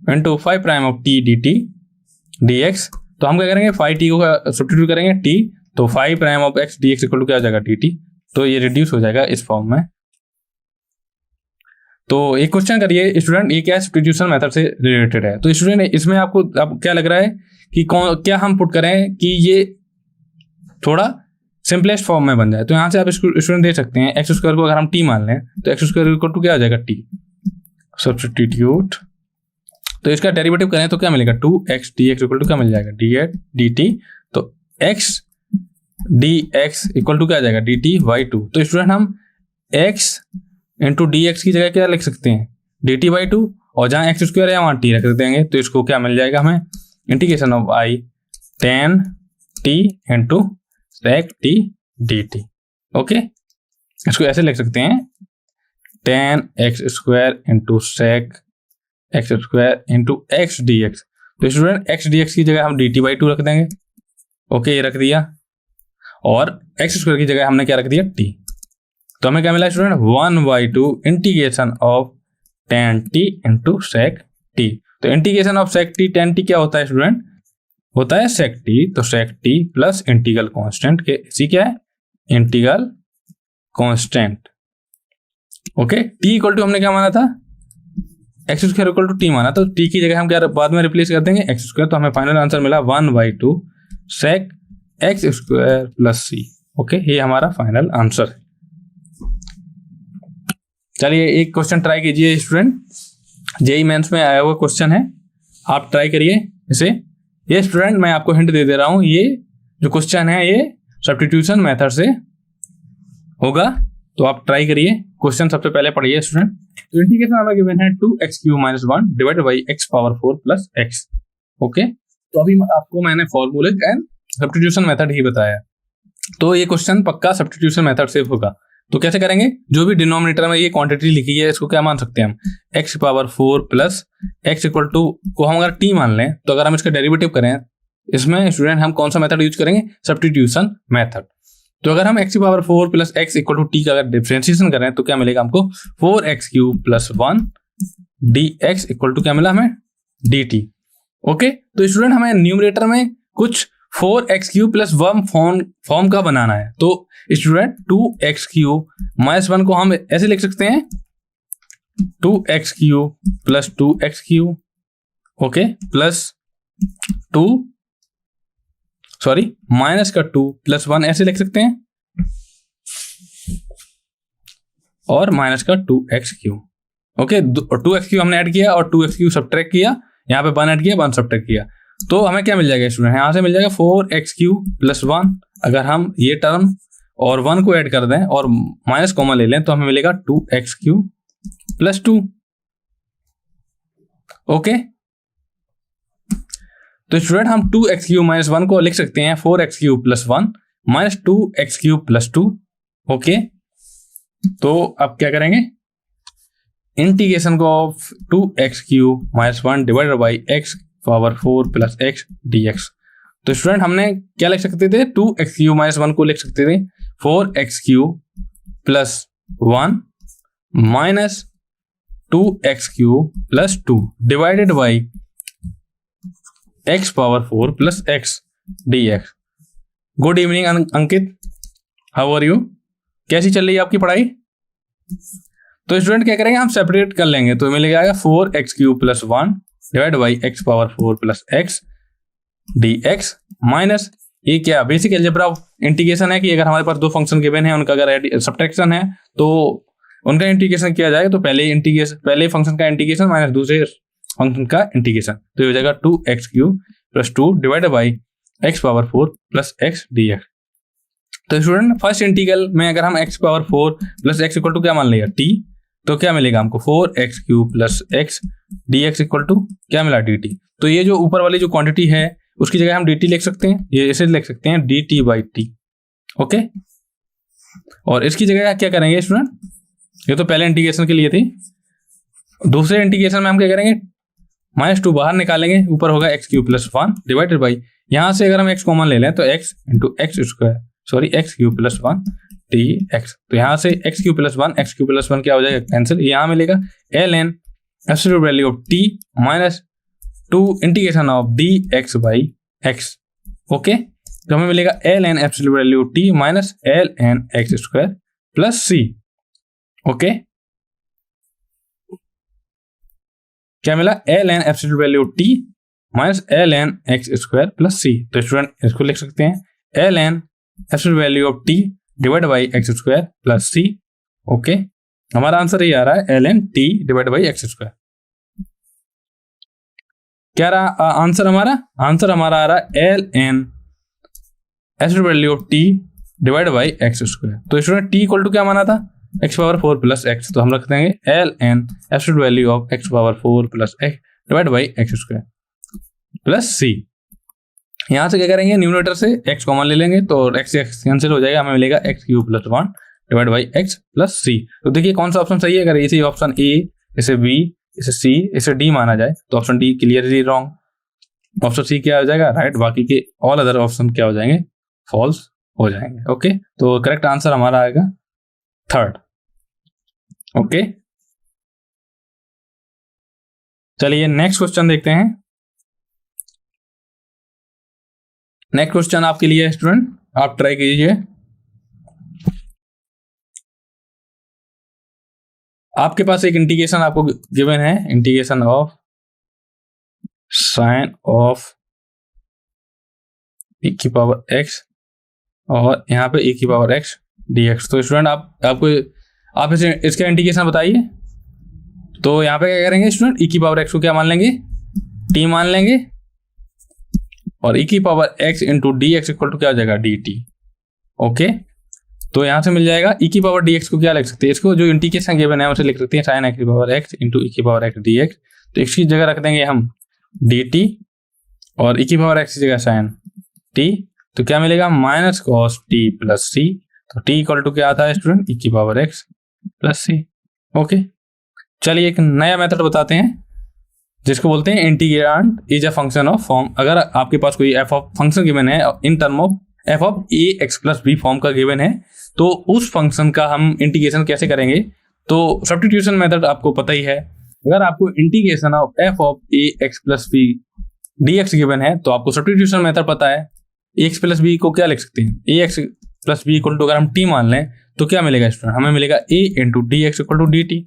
into 5 prime of t dt dx, तो हम क्या करेंगे 5t को सब्स्टिट्यूट करेंगे t, तो 5 prime of x dx equal to क्या हो जाएगा dt, तो ये रिड्यूस हो जाएगा इस फॉर्म में। तो एक क्वेश्चन करिए स्टूडेंट, ये क्या सब्स्टिट्यूशन मेथड से रिलेटेड है, तो स्टूडेंट इसमें आपको अब क्या लग रहा है कि क्या हम पुट करें कि ये थोड़ा सिंपलेस्ट फॉर्म में बन जाए, तो यहाँ से आप स्टूडेंट दे सकते हैं एक्स स्क्वायर को अगर हम टी मान लें तो एक्स स्क्वायर इक्वल टू क्या हो जाएगा टी, सब्स्टिट्यूट, तो इसका डेरिवेटिव करें तो क्या मिलेगा 2x dx इक्वल टू क्या मिल जाएगा dt, तो x dx इक्वल टू क्या आ जाएगा dt बाई 2। तो स्टूडेंट हम x इंटू डी एक्स की जगह क्या लिख सकते हैं dt बाई 2, और जहाँ एक्स स्क्वायर है वहाँ t रख देंगे, तो इसको क्या मिल जाएगा हमें integration of i tan t into sec t dt। Okay, इसको ऐसे लिख सकते हैं tan x square into sec x square into x D x, तो स्टूडेंट एक्स डी एक्स की जगह हम dt बाई 2 रख देंगे। ओके, ये रख दिया, और एक्स स्क्वायर की जगह हमने क्या रख दिया t, तो हमें क्या मिला student, 1/2 integration of tan t into sec t। तो integration of sec t tan t क्या होता है स्टूडेंट, होता है sec t। तो sec t plus integral constant के इसी क्या है, integral constant. Okay, t equal to हमने क्या माना था, x square equal to t माना, तो t की जगह हम क्या बाद में रिप्लेस कर देंगे एक्स स्क्वायर। तो हमें फाइनल आंसर मिला 1/2 sec x square plus C. Okay, ये हमारा फाइनल आंसर है। चलिए एक क्वेश्चन ट्राई कीजिए स्टूडेंट, जेई मेंस में आया हुआ क्वेश्चन है, आप ट्राई करिए इसे। ये स्टूडेंट मैं आपको हिंट दे रहा हूं, ये जो क्वेश्चन है ये सब्स्टिट्यूशन मेथड से होगा, तो आप ट्राई करिए। क्वेश्चन सबसे पहले पढ़िए स्टूडेंट। तो इंटीग्रेशन हमें गिवन है 2x³ - 1 divided by x power 4 plus x। Okay, तो अभी आपको मैंने फॉर्मूले एंड सब्स्टिट्यूशन मेथड ही बताया, तो ये क्वेश्चन पक्का सब्स्टिट्यूशन मेथड से होगा। तो कैसे करेंगे, जो भी डिनोमिनेटर में ये क्वांटिटी लिखी है इसको क्या मान सकते हैं हम, x power 4 plus x equal to को हम अगर t मान लें, तो अगर हम इसका डेरिवेटिव करें इसमें स्टूडेंट हम कौन सा मेथड यूज करेंगे, सब्स्टिट्यूशन मेथड। तो अगर हम x power 4 plus x equal to t का अगर डिफरेंशिएशन करें तो क्या मिलेगा हमको, 4x³ plus 1 dx equal to क्या मिला हमें, dt। ओके, तो स्टूडेंट हमें न्यूमरेटर में कुछ 4x³ प्लस 1 फॉर्म का बनाना है। तो स्टूडेंट 2x³ माइनस 1 को हम ऐसे लिख सकते हैं, 2x³ plus 2x³, okay, plus 2 sorry minus का 2 प्लस 1 ऐसे लिख सकते हैं, और माइनस का 2x³। ओके, 2x³ हमने ऐड किया और 2x³ सब्ट्रैक्ट किया, यहाँ पे 1 ऐड किया 1 सब्ट्रैक्ट किया, तो हमें क्या मिल जाएगा स्टूडेंट, यहाँ से मिल जाएगा 4x³ प्लस 1। अगर हम ये टर्म और 1 को ऐड कर दें और माइनस कॉमन ले लें तो हमें मिलेगा 2x³ प्लस 2। ओके, तो स्टूडेंट हम 2x³ माइनस 1 को लिख सकते हैं 4x³ plus 1 minus 2x³ plus 2। Okay, तो अब क्या करेंगे, इंटीग्रेशन को of 2x³ minus 1 divided by x power 4 plus x dx। तो स्टूडेंट हमने क्या लिख सकते थे, 2x³ माइनस 1 को लिख सकते थे 4x³ plus 1 minus 2x³ plus 2 divided by x power 4 plus x dx। Good evening Ankit, how are you, कैसी चल रही है आपकी पढ़ाई। तो स्टूडेंट क्या करेंगे, हम सेपरेट कर लेंगे, तो मिल जाएगा 4x³ plus 1 divide by x power 4 plus x dx minus ये क्या बेसिक अलजेब्रा इंटीग्रेशन है कि अगर हमारे पास दो फंक्शन गिवन है, उनका अगर सब्ट्रैक्शन है तो उनका इंटीग्रेशन किया जाएगा, तो पहले फंक्शन का इंटीग्रेशन माइनस दूसरे फंक्शन का इंटीग्रेशन, तो ये हो जाएगा 2x³ plus 2 divided by x power 4 plus x dx। तो स्टूडेंट फर्स्ट इंटीग्रल में अगर हम x power 4 plus x equal to क्या मान लिया t, तो क्या मिलेगा हमको 4x³ plus x dx equal to क्या मिला dt। तो ये जो ऊपर वाली जो क्वांटिटी है उसकी जगह हम dt लिख सकते हैं, ये ऐसे लिख सकते हैं dt बाई t। ओके, और इसकी जगह क्या करेंगे स्टूडेंट, ये तो पहले इंटीग्रेशन के लिए थी, दूसरे इंटीग्रेशन में हम क्या करेंगे, -2 बाहर निकालेंगे, ऊपर होगा x³ प्लस 1 डिवाइडेड बाई, यहाँ से अगर हम x कॉमन ले लें तो x into X square sorry x³ plus 1 dx। तो यहाँ से x³ प्लस 1 x³ प्लस 1 क्या हो जाएगा कैंसिल, यहाँ मिलेगा ln absolute value of t minus 2 integration of dx by x। Okay, तो हमें मिलेगा ln absolute value t minus ln x square plus c। Okay, क्या मिला, ln absolute value t minus ln x square plus c। तो student इसको लिख सकते हैं ln absolute value of t divide by x square plus c। Okay, हमारा answer ये आ रहा है ln t divide by x square. क्या रहा आंसर हमारा, आंसर हमारा आ रहा है ln absolute value of t divide by x square. तो स्टूडेंट t इक्वल टू क्या माना था, x पावर 4 प्लस x, तो हम रख देंगे ln absolute value of x power 4 plus x divide by x square plus c। यहाँ से क्या करेंगे, न्यूमरेटर से x कॉमन ले लेंगे तो x कैंसिल हो जाएगा, हमें मिलेगा x³ plus 1 divide by x plus c। तो देखिए कौन सा ऑप्शन सही है, अगर इसे ऑप्शन a, इसे b, इसे c, इसे d माना जाए तो option d clearly wrong, option c क्या हो जाएगा राइट, बाकी के ऑल अदर ऑप्शन क्या हो जाएंगे फॉल्स हो जाएंगे। ओके, तो करेक्ट आंसर हमारा आएगा थर्ड। ओके, चलिए नेक्स्ट क्वेश्चन देखते हैं। नेक्स्ट क्वेश्चन आपके लिए स्टूडेंट, आप ट्राई कीजिए। आपके पास एक इंटीग्रेशन आपको गिवन है, integration of sign of e की पावर x और यहाँ पे e की पावर x dx। तो स्टूडेंट आप इसे इसका इंटीग्रेशन बताइए। तो यहाँ पे क्या करेंगे स्टूडेंट, e की पावर x को क्या मान लेंगे, t मान लेंगे, और e की power x into D x equal to क्या हो जाएगा, dt। ओके, तो यहाँ से मिल जाएगा e की पावर dx को क्या लिख सकते हैं, इसको जो इंटीग्रेशन गिवन है उसे लिख सकते हैं साइन x की पावर x इंटू e की पावर x dx। तो x की जगह रख देंगे हम dt और e की पावर x की जगह साइन t। तो क्या मिलेगा, minus cos t plus c। तो t इक्वल टू क्या आता है स्टूडेंट, e की power x plus c। Okay, चलिए एक नया मेथड बताते हैं जिसको बोलते हैं integrand is a function of form. अगर आपके पास कोई एफ ऑफ फंक्शन गिवन है in term of F of A x plus b form का गिवन है, तो उस फंक्शन का हम इंटीग्रेशन कैसे करेंगे। तो सब्स्टिट्यूशन मेथड आपको पता ही है। अगर आपको integration of F of A x plus b d x given है तो आपको सब्स्टिट्यूशन मेथड पता है। ए एक्स प्लस बी को क्या लिख सकते हैं, A x plus B equal to अगर हम टी मान लें तो क्या मिलेगा स्टूडेंट, हमें मिलेगा A into D x equal to D T.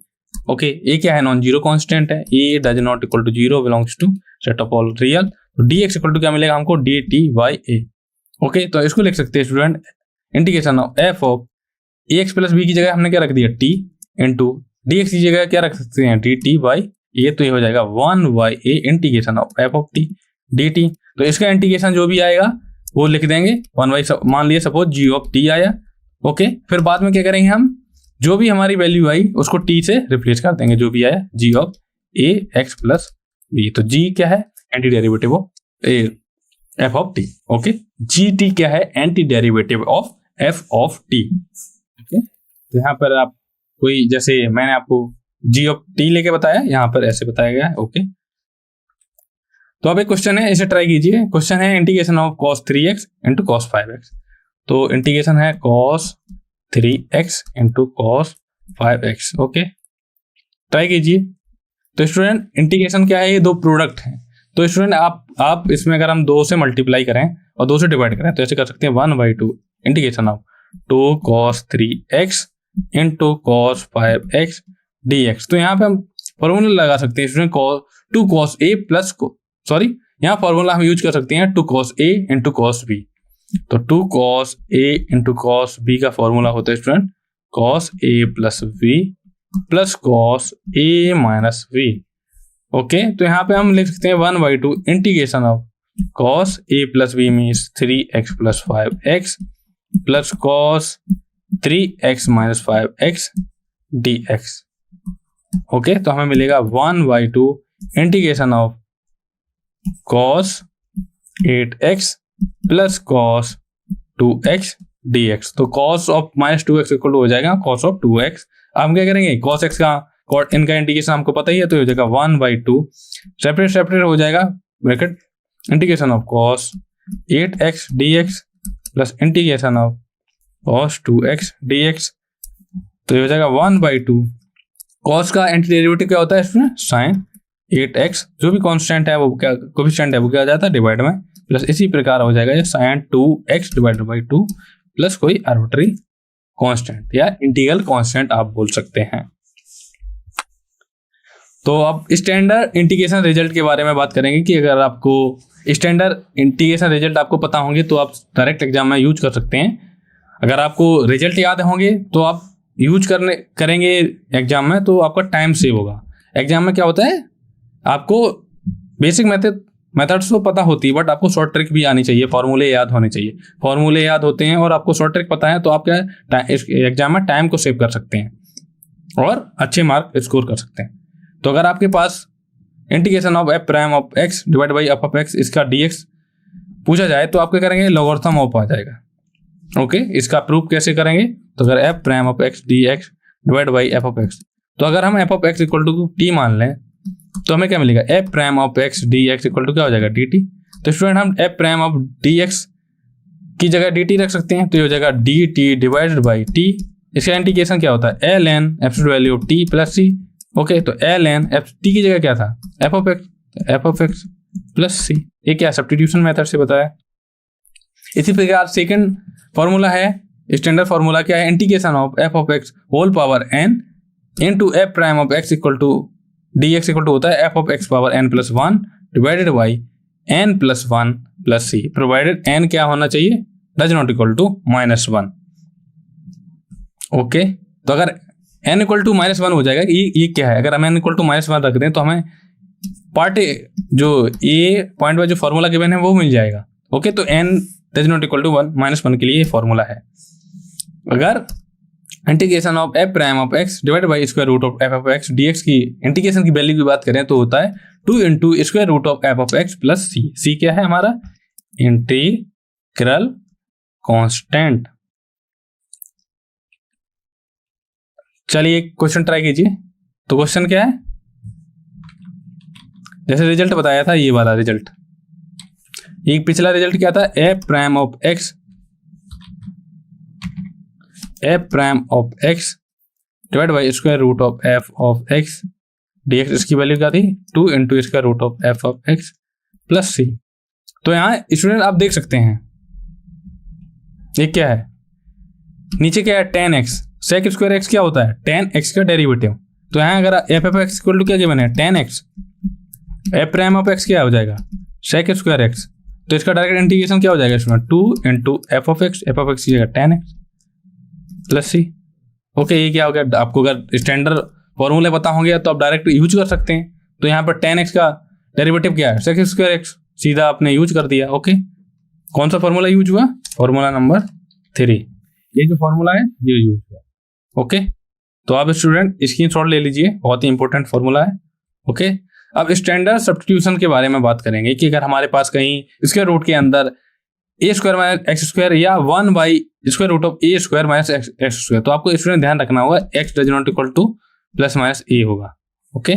Okay, A क्या है, नॉन जीरो कॉन्स्टेंट है, A does not equal to zero, belongs to set of all real. तो डी एक्स इक्वल टू क्या मिलेगा हमको, D T by A. Okay, तो इसको लिख सकते हैं student integration of F of A x plus B की जगह हमने क्या रख दिया, टी इंटू डी एक्स की जगह क्या रख सकते हैं, डी टी बाई ए। तो ये हो जाएगा 1 by a integration of F of T D T. तो इसका इंटीग्रेशन जो भी आएगा वो लिख देंगे 1 बाई, मान लिया सपोज जी ऑफ टी आया। ओके, फिर बाद में क्या करेंगे हम, जो भी हमारी वैल्यू आई उसको टी से रिप्लेस कर देंगे, जो भी आया G of A x plus B. तो जी क्या है, anti derivative of F of T. Okay, G T क्या है, anti derivative of F of T. Okay, तो यहाँ पर आप कोई, जैसे मैंने आपको जी ऑफ टी लेके बताया, यहाँ पर ऐसे बताया गया है। ओके, तो अब एक क्वेश्चन है, इसे ट्राई कीजिए। क्वेश्चन है integration of cos 3x into cos 5x। तो इंटीग्रेशन है cos 3x into cos 5x। Okay, try कीजिए। तो स्टूडेंट इंटीग्रेशन क्या है, ये दो प्रोडक्ट हैं। तो स्टूडेंट आप इसमें अगर हम 2 से मल्टीप्लाई करें और 2 से डिवाइड करें तो ऐसे कर सकते हैं 1/2 integration of 2 cos 3x into cos 5x dx। तो यहाँ पे हम फॉर्मूला लगा सकते हैं student, 2 cos a plus, sorry यहाँ फॉर्मूला हम यूज कर सकते हैं 2 cos a into cos b। तो 2 cos a into cos b का फॉर्मूला होता है student cos a plus b plus cos a minus b। Okay, तो यहाँ पे हम लिख सकते हैं 1/2 integration of cos a plus b means 3x plus 5x plus cos 3x minus 5x dx। Okay, तो हमें मिलेगा 1/2 integration of cos 8x plus cos 2x dx। तो cos ऑफ माइनस 2x इक्वल टू हो जाएगा cos ऑफ 2x। आप क्या करेंगे, cos x का इनका इंटीग्रेशन हमको पता ही है, तो हो जाएगा 1/2 सेपरेट हो जाएगा bracket integration of cos 8x dx plus integration of cos 2x dx। तो ये हो जाएगा 1/2। cos का एंटी डेरिवेटिव क्या होता है इसमें, sin 8x, जो भी कांस्टेंट है वो क्या कोफिशिएंट है वो क्या आ जाता है डिवाइड में, प्लस इसी प्रकार हो जाएगा ये sin 2x divided by 2 plus कोई आर्बिट्ररी कांस्टेंट या इंटीग्रल कांस्टेंट आप बोल सकते हैं। तो अब स्टैंडर्ड इंटीग्रेशन रिजल्ट के बारे में बात करेंगे कि अगर आपको स्टैंडर्ड इंटीग्रेशन रिजल्ट आपको पता होंगे तो आप डायरेक्ट एग्जाम में यूज कर सकते हैं। अगर आपको रिजल्ट याद होंगे तो आप यूज करेंगे एग्जाम में तो आपका टाइम सेव होगा। एग्जाम में क्या होता है, आपको बेसिक मेथड्स तो पता होती है बट आपको शॉर्ट ट्रिक भी आनी चाहिए, फॉर्मूले याद होने चाहिए। फॉर्मूले याद होते हैं और आपको शॉर्ट ट्रिक पता है तो आप क्या इस एग्जाम में टाइम को सेव कर सकते हैं और अच्छे मार्क स्कोर कर सकते हैं। तो अगर आपके पास integration of F prime of X divide by F of X इसका dx पूछा जाए तो आप क्या करेंगे, लॉगरिथम ऑफ आ जाएगा। ओके, इसका प्रूफ कैसे करेंगे, तो अगर f prime of x dx divide by F of x, तो अगर हम f of x equal to t मान लें तो हमें क्या मिलेगा, f prime of x dx equal to क्या हो जाएगा dt। तो स्टूडेंट हम एफ प्राइम ऑफ dx की जगह dt रख सकते हैं, तो ये हो जाएगा dt डिवाइडेड बाई t इसका इंटीग्रेशन क्या होता है, L N absolute value of T plus C. Okay, तो एल एन टी की जगह क्या था, F of X plus C. ये क्या सब्स्टिट्यूशन मेथड से बताया। इसी प्रकार सेकंड फॉर्मूला है, स्टैंडर्ड फॉर्मूला क्या है, integration of F of X whole power N into F prime of x equal to D x equal to होता है F of X power N plus one divided by N plus one plus C, provided N क्या होना चाहिए, does not equal to -1। Okay, तो अगर n equal to -1 हो जाएगा, ये क्या है, अगर हम n इक्वल टू -1 रख दें तो हमें पार्ट जो ए पॉइंट वाइज जो फॉर्मूला गिवन है वो मिल जाएगा। ओके, तो n does not equal to -1 के लिए ये फॉर्मूला है। अगर integration of F prime of X divide by square root of F of x D X की इंटीग्रेशन की वैल्यू की बात करें तो होता है 2 into square root of F of X plus C. C क्या है हमारा, इंटीग्रल कांस्टेंट। चलिए एक क्वेश्चन ट्राई कीजिए। तो क्वेश्चन क्या है, जैसे रिजल्ट बताया था ये वाला रिजल्ट, ये पिछला रिजल्ट क्या था, F prime of X divide by square root of F of x D X, इसकी वैल्यू क्या थी 2 into square root of F of X plus C. तो यहाँ स्टूडेंट आप देख सकते हैं ये क्या है, नीचे क्या है tan x, sec square x क्या होता है tan x का डेरिवेटिव। तो यहाँ अगर F of x equal to क्या गिवन है tan x, F prime of X क्या हो जाएगा sec स्क्वायर एक्स, तो इसका डायरेक्ट इंटीग्रेशन क्या हो जाएगा इसमें 2 इंटू एफ ऑफ एक्स की जगह tan x plus C. Okay, ये क्या हो गया, आपको अगर स्टैंडर्ड फॉर्मूले पता होंगे तो आप डायरेक्ट यूज कर सकते हैं। तो यहाँ पर tan x का डेरिवेटिव क्या है sec स्क्वायर एक्स, सीधा आपने यूज कर दिया। ओके, कौन सा फॉर्मूला यूज हुआ, फॉर्मूला नंबर 3, ये जो फॉर्मूला है ये यूज हुआ। ओके, तो आप स्टूडेंट स्क्रीनशॉट ले लीजिए, बहुत ही इंपॉर्टेंट फॉर्मूला है। ओके, अब स्टैंडर्ड सब्स्टिट्यूशन के बारे में बात करेंगे कि अगर हमारे पास कहीं स्क्वायर रूट के अंदर A square minus x square या 1 by square root of A square minus x square, तो आपको स्टूडेंट ध्यान रखना होगा X does not equal to plus minus A होगा। Okay,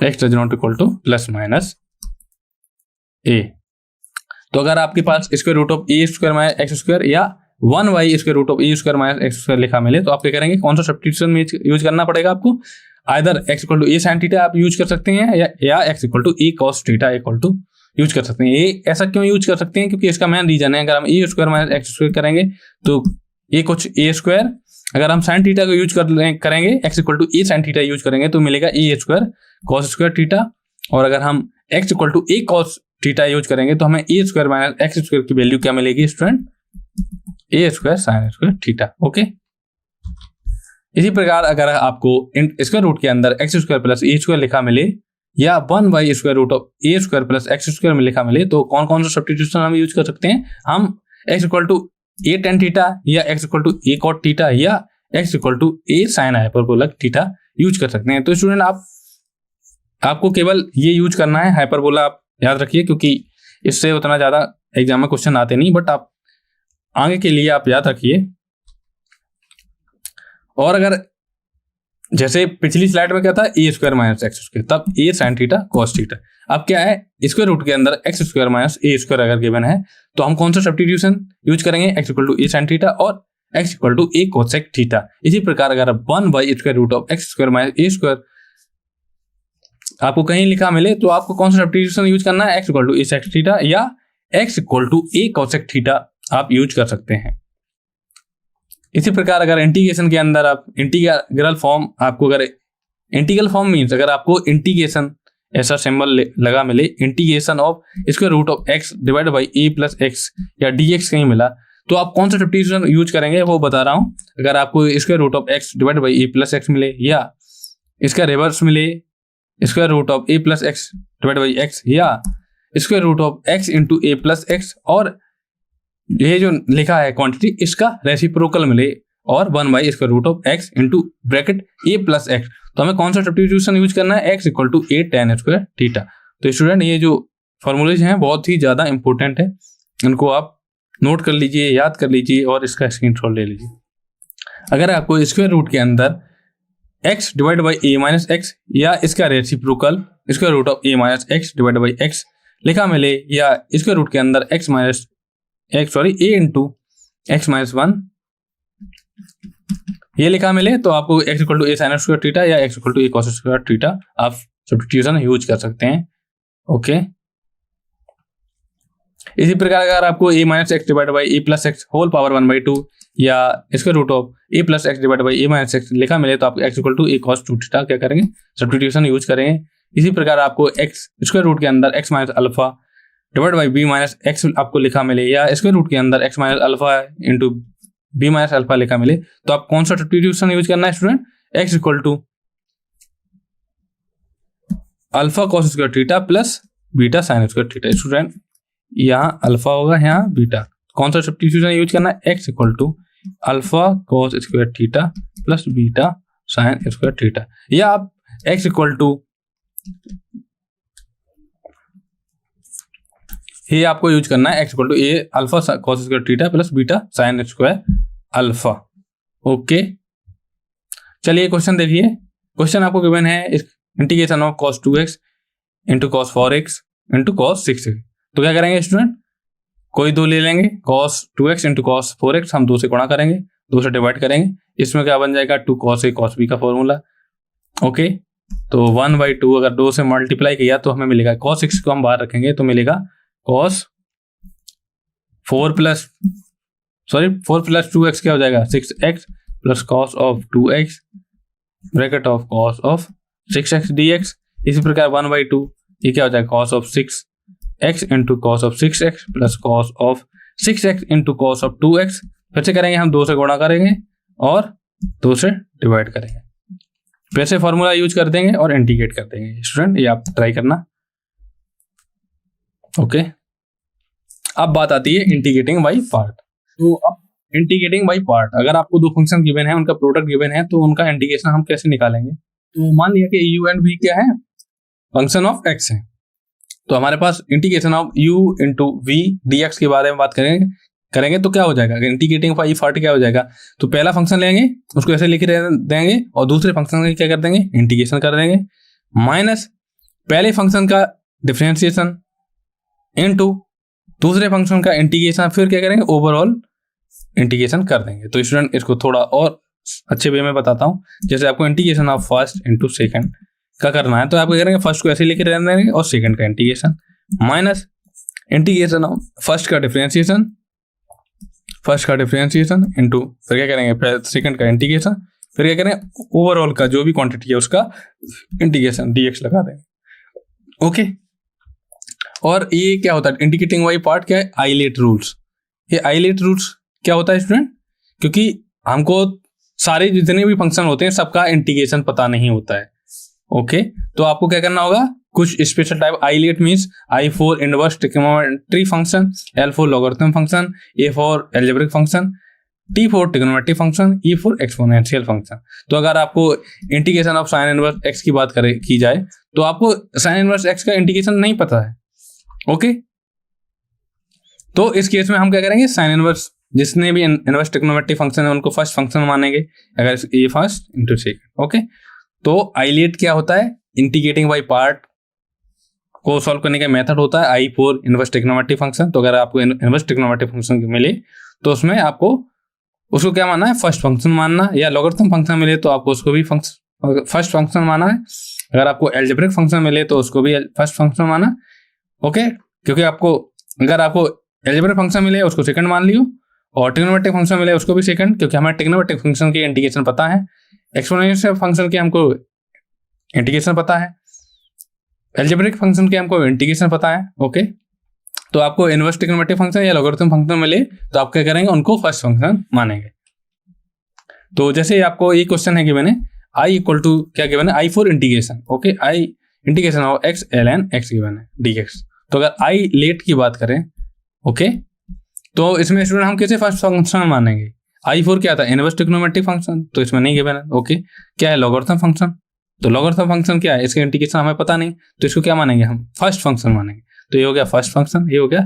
X does not equal to plus minus A. तो अगर आपके पास square root of A square minus x square या 1 by square root of A square minus x square लिखा मिले तो आप क्या करेंगे, कौन सा सब्स्टिट्यूशन में यूज करना पड़ेगा आपको, either X equal to A sine theta आप यूज कर सकते हैं या X equal to A cos theta equal to use कर सकते हैं। ये ऐसा क्यों यूज कर सकते हैं, क्योंकि इसका मेन रीजन है, अगर हम A square minus x square करेंगे तो ये कुछ ए स्क्वायर, अगर हम साइन थीटा को यूज करेंगे X equal to A sine theta use करेंगे तो मिलेगा A square cos square theta, और अगर हम X equal to A cos theta use करेंगे तो हमें A square minus x square की वैल्यू क्या मिलेगी student, A square sine square theta. Okay, इसी प्रकार अगर आपको स्क्वायर रूट के अंदर X square plus A square लिखा मिले या 1 by square root of A square plus x square में लिखा मिले तो कौन कौन सा सब्स्टिट्यूशन हम यूज कर सकते हैं, हम X equal to A tan theta या X equal to A cot theta या X equal to A sine hyperbolic theta use कर सकते हैं। तो स्टूडेंट आपको केवल ये यूज करना है, हाइपरबोला आप याद रखिए, क्योंकि इससे उतना ज्यादा एग्जाम में क्वेश्चन आते नहीं, बट आप आगे के लिए आप याद रखिए। और अगर जैसे पिछली स्लाइड में क्या था A square minus x square, तब A sine theta cos theta, अब क्या है स्क्वायर रूट के अंदर X square minus A square अगर गिवन है तो हम कौन सा सब्स्टिट्यूशन यूज करेंगे, X equal to A sine theta और X equal to A cosec theta. इसी प्रकार अगर 1 by square root of x square minus A square आपको कहीं लिखा मिले तो आपको कौन सा सब्स्टिट्यूशन यूज करना है, X equal to A sec theta या X equal to A cosec theta आप यूज कर सकते हैं। इसी प्रकार अगर इंटीग्रेशन के अंदर आप इंटीग्रल फॉर्म, आपको अगर इंटीग्रल फॉर्म मीन्स अगर आपको इंटीग्रेशन ऐसा सिंबल लगा मिले, integration of square root of X divide by A plus X या डी एक्स कहीं मिला तो आप कौन सा सब्स्टिट्यूशन यूज करेंगे वो बता रहा हूं। अगर आपको square root of X divide by A plus X मिले या इसका रिवर्स मिले square root of A plus X divide by X या square root of X into A plus X और ये जो लिखा है क्वांटिटी इसका रेसिप्रोकल मिले और 1 by square root of X into bracket A plus X, तो हमें कौन सा सब्स्टिट्यूशन यूज करना है, X equal to A tan square theta. तो स्टूडेंट ये जो फॉर्मूलेज हैं बहुत ही ज्यादा इंपॉर्टेंट है, इनको आप नोट कर लीजिए, याद कर लीजिए और इसका स्क्रीनशॉट ले लीजिए। अगर आपको स्क्वायर रूट के अंदर X divide by A minus X या इसका reciprocal square root of A minus X divide by X लिखा मिले या स्क्वायर रूट के अंदर ए इंटू एक्स माइनस 1 ये लिखा मिले तो आपको x equal to A sine square theta या x equal to A cos square theta आप सब्स्टिट्यूशन यूज कर सकते हैं। ओके, इसी प्रकार अगर आपको a minus X divide by A plus X whole power 1/2 या square root of A plus X divide by A minus X लिखा मिले तो आप x equal to A cos 2 theta क्या करेंगे, सब्स्टिट्यूशन यूज करेंगे। इसी प्रकार आपको x स्क्वायर रूट के अंदर x minus alpha divide by B minus X आपको लिखा मिले या स्क्वायर रूट के अंदर x minus alpha into B minus alpha लिखा मिले तो आप कौन सा सब्स्टिट्यूशन यूज करना है student, x equal to alpha cos square theta plus beta sine square theta. Student यहाँ अल्फा होगा, यहाँ बीटा, कौन सा सब्स्टिट्यूशन यूज करना है, x equal to alpha cos square theta plus beta sine square theta, या आप x इक्वल टू ये आपको यूज करना है x equal to A alpha cos square theta plus beta sine square alpha. Okay, चलिए question देखिए। Question आपको given है integration of cos 2x into cos 4x into cos 6x। तो क्या करेंगे स्टूडेंट, कोई दो ले लेंगे, cos 2x into cos 4x हम 2 से गुणा करेंगे, 2 से डिवाइड करेंगे, इसमें क्या बन जाएगा 2 cos a cos b का फॉर्मूला। ओके, तो 1/2 अगर 2 से मल्टीप्लाई किया तो हमें मिलेगा cos 6 को हम बाहर रखेंगे तो मिलेगा cos 4 प्लस 2x क्या हो जाएगा 6x plus cos of 2x bracket of cos of 6x dx। इसी प्रकार 1/2 ये क्या हो जाएगा cos of 6x into cos of 6x plus cos of 6x into cos of 2x। फिर से करेंगे हम 2 से गुणा करेंगे और 2 से डिवाइड करेंगे, फिर से फॉर्मूला यूज कर देंगे और इंटीग्रेट कर देंगे। स्टूडेंट ये आप ट्राई करना। ओके, अब बात आती है इंटीग्रेटिंग बाई पार्ट। तो अब इंटीग्रेटिंग बाई पार्ट, अगर आपको दो फंक्शन गिवन है, उनका प्रोडक्ट गिवन है तो उनका इंटीग्रेशन हम कैसे निकालेंगे। तो मान लिया कि u एंड v क्या है, फंक्शन ऑफ x है, तो हमारे पास integration of u into v dx के बारे में बात करेंगे तो क्या हो जाएगा, इंटीग्रेटिंग बाई पार्ट क्या हो जाएगा, तो पहला फंक्शन लेंगे उसको ऐसे लिख देंगे और दूसरे फंक्शन का क्या कर देंगे, इंटीग्रेशन कर देंगे, माइनस पहले फंक्शन का डिफरेंशिएशन इनटू दूसरे फंक्शन का इंटीग्रेशन, फिर क्या करेंगे ओवरऑल इंटीग्रेशन कर देंगे। तो स्टूडेंट इसको थोड़ा और अच्छे वे में बताता हूँ। जैसे आपको integration of first into second का करना है तो आप क्या करेंगे, फर्स्ट को ऐसे लिखे रहने देंगे और सेकंड का integration, minus integration of first का डिफरेंशिएशन इंटू फिर क्या करेंगे सेकंड का इंटीग्रेशन, फिर क्या करेंगे ओवरऑल का जो भी क्वांटिटी है उसका इंटीग्रेशन dx लगा देंगे। ओके, और ये क्या होता है इंटीग्रेटिंग बाई पार्ट क्या है, आइलेट रूल्स। ये आइलेट रूल्स क्या होता है स्टूडेंट, क्योंकि हमको सारे जितने भी फंक्शन होते हैं सबका इंटीग्रेशन पता नहीं होता है। ओके, तो आपको क्या करना होगा, कुछ special type ILATE means I for inverse trigonometry function, L for logarithm function, A for algebraic function, T for trigonometry function, E for exponential function. तो अगर आपको integration of sine inverse x की बात की जाए तो आपको साइन इनवर्स x का इंटीग्रेशन नहीं पता है। ओके, तो इस केस में हम क्या करेंगे, साइन इनवर्स जितने भी इनवर्स ट्रिग्नोमेट्री फंक्शन है उनको फर्स्ट फंक्शन मानेंगे, अगर ये फर्स्ट इंटू सेकंड। ओके, तो आइलेट क्या होता है, इंटीग्रेटिंग बाई पार्ट को सॉल्व करने का मेथड होता है I for inverse trigonometry function. तो अगर आपको इनवर्स ट्रिग्नोमेट्री फंक्शन मिले तो उसमें आपको उसको क्या मानना है, फर्स्ट फंक्शन मानना, या लॉगरिथम फंक्शन मिले तो आपको उसको भी फर्स्ट फंक्शन माना है, अगर आपको अलजेब्रिक फंक्शन मिले तो उसको भी फर्स्ट फंक्शन माना। ओके, क्योंकि अगर आपको अलजेब्रिक फंक्शन मिले उसको सेकंड मान लियो, और ट्रिग्नोमेट्रिक फंक्शन मिले उसको भी सेकंड, क्योंकि हमें ट्रिग्नोमेट्रिक फंक्शन की इंटीग्रेशन पता है, एक्सपोनेंशियल फंक्शन की हमको इंटीग्रेशन पता है, अलजेब्रिक फंक्शन की हमको इंटीग्रेशन पता है। ओके, तो आपको इनवर्स ट्रिग्नोमेट्रिक फंक्शन या लॉगरिथम फंक्शन मिले तो आप क्या करेंगे, उनको फर्स्ट फंक्शन मानेंगे। तो जैसे आपको ये क्वेश्चन है कि मैंने I इक्वल टू क्या गिवन है, I for integration. Okay, I integration of x ln x given है dx। तो अगर I लेट की बात करें, ओके, तो इसमें स्टूडेंट हम कैसे फर्स्ट फंक्शन मानेंगे, I फॉर क्या था, इनवर्स ट्रिग्नोमेट्रिक फंक्शन, तो इसमें नहीं गिवन है। ओके, क्या है लॉगरिथम फंक्शन, तो लॉगरिथम फंक्शन क्या है, इसका इंटीग्रेशन हमें पता नहीं, तो इसको क्या मानेंगे, हम फर्स्ट फंक्शन मानेंगे। तो ये हो गया फर्स्ट फंक्शन, ये हो गया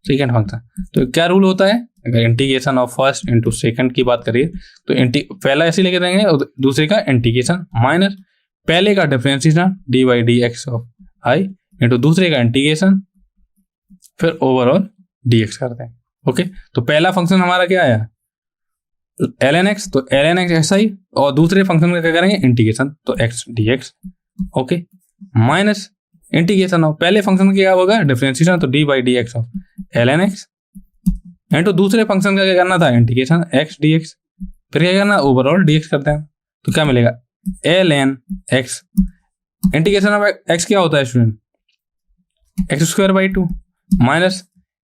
सेकंड फंक्शन। तो क्या रूल होता है, अगर integration of first into second की बात करिए तो पहला ऐसे लेके देंगे और दूसरे का इंटीग्रेशन माइनस पहले का differentiation dy/dx of I into दूसरे का इंटीग्रेशन फिर ओवरऑल dx करते हैं। ओके, तो पहला फंक्शन हमारा क्या आया, ln x, तो ln x ऐसा ही, और दूसरे फंक्शन का क्या करेंगे इंटीग्रेशन, तो x dx, okay, minus integration of पहले फंक्शन का क्या होगा डिफरेंशिएशन, तो D by D X of ln x and तो दूसरे फंक्शन का क्या करना था इंटीग्रेशन x dx, फिर क्या करना ओवरऑल dx करते हैं, तो क्या मिलेगा ln x, integration of x क्या होता है student x square by to, minus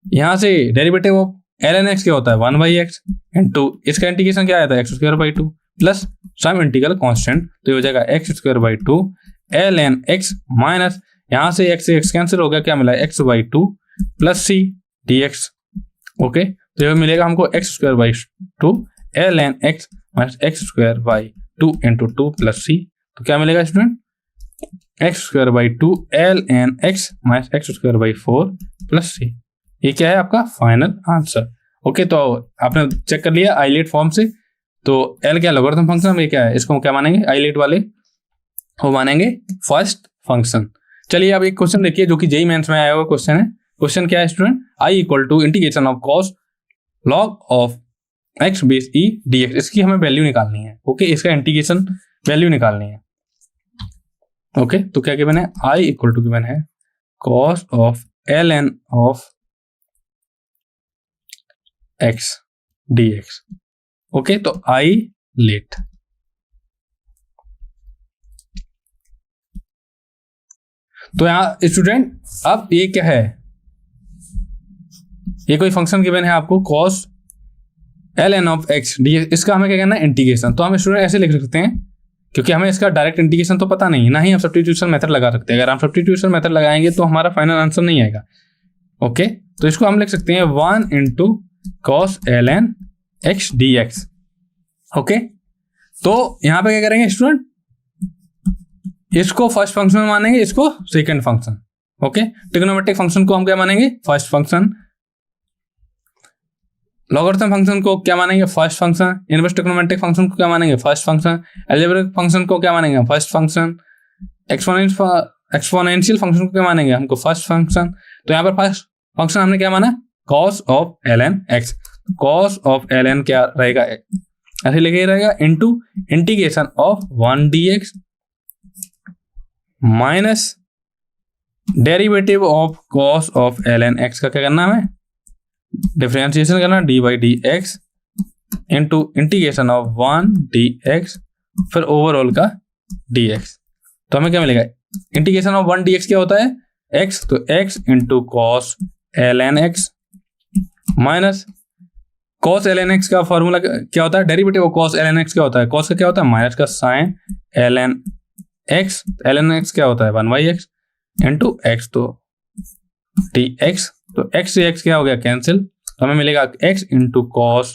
यहाँ से डेरिवेटिव ऑफ ln x क्या होता है 1 बाई एक्स इंटू इसका इंटीग्रेशन क्या आया था x square by two plus some integral constant, तो ये हो जाएगा X square by two ln x minus यहाँ से x कैंसिल हो गया, क्या मिला X by two plus C D x, okay, तो ये मिलेगा हमको X square by two ln x minus x square by two into two plus C, तो क्या मिलेगा student x square by two ln x minus x square by four plus C, ये क्या है आपका फाइनल आंसर, ओके। तो आपने check कर लिया आइलेट फॉर्म से, तो L क्या लॉगरिथम फंक्शन, ये क्या है इसको क्या मानेंगे आइलेट वाले, वो मानेंगे फर्स्ट फंक्शन। चलिए अब एक क्वेश्चन देखिए जो कि जेईई मेंस में आया हुआ क्वेश्चन है। क्वेश्चन क्या है student, I equal to integration of cos log of X base E D X, इसकी हमें वैल्यू निकालनी है, ओके, इसका इंटीग्रेशन वैल्यू निकालनी है, ओके। तो क्या गिवन है, आई इक्वल टू गिवन है cos of ln of x dx, okay, तो आई लेट, तो यहां स्टूडेंट अब ये क्या है, ये कोई फंक्शन गिवन है आपको cos ln of x dx, इसका हमें क्या करना है इंटीग्रेशन, तो हम स्टूडेंट ऐसे लिख सकते हैं क्योंकि हमें इसका डायरेक्ट इंटीग्रेशन तो पता नहीं है, ना ही हम सब्स्टिट्यूशन मेथड लगा सकते हैं, अगर हम सब्स्टिट्यूशन मेथड लगाएंगे तो हमारा फाइनल आंसर नहीं आएगा, ओके। तो इसको हम लिख सकते हैं 1 into cos ln x dx, okay. तो यहां पे क्या करेंगे स्टूडेंट, इसको फर्स्ट फंक्शन मानेंगे, इसको second function, okay. Trigonometric function को हम क्या मानेंगे फर्स्ट फंक्शन, लॉगरिथम फंक्शन को क्या मानेंगे first function, inverse trigonometric function को क्या मानेंगे फर्स्ट फंक्शन, अलजेब्रिक फंक्शन को क्या मानेंगे फर्स्ट फंक्शन, एक्सपोनेंशियल फंक्शन को क्या मानेंगे हमको फर्स्ट फंक्शन। तो यहाँ पर फर्स्ट फंक्शन हमने क्या माना cos of ln x, cos of ln क्या रहेगा ऐसे लिखे रहेगा into integration of 1 dx minus derivative of cos of ln x का क्या करना हमें डिफरेंशिएशन करना D by D x into integration of 1 dx फिर ओवरऑल का dx, तो हमें क्या मिलेगा इंटीग्रेशन ऑफ 1 dx क्या होता है x, तो x into cos ln x minus cos ln x का फॉर्मूला क्या होता है derivative of cos ln x क्या होता है, cos का क्या होता है माइनस का sin ln x क्या होता है 1 बाई एक्स इंटू एक्स, तो dx, तो x से x क्या हो गया कैंसिल, तो हमें मिलेगा x into cos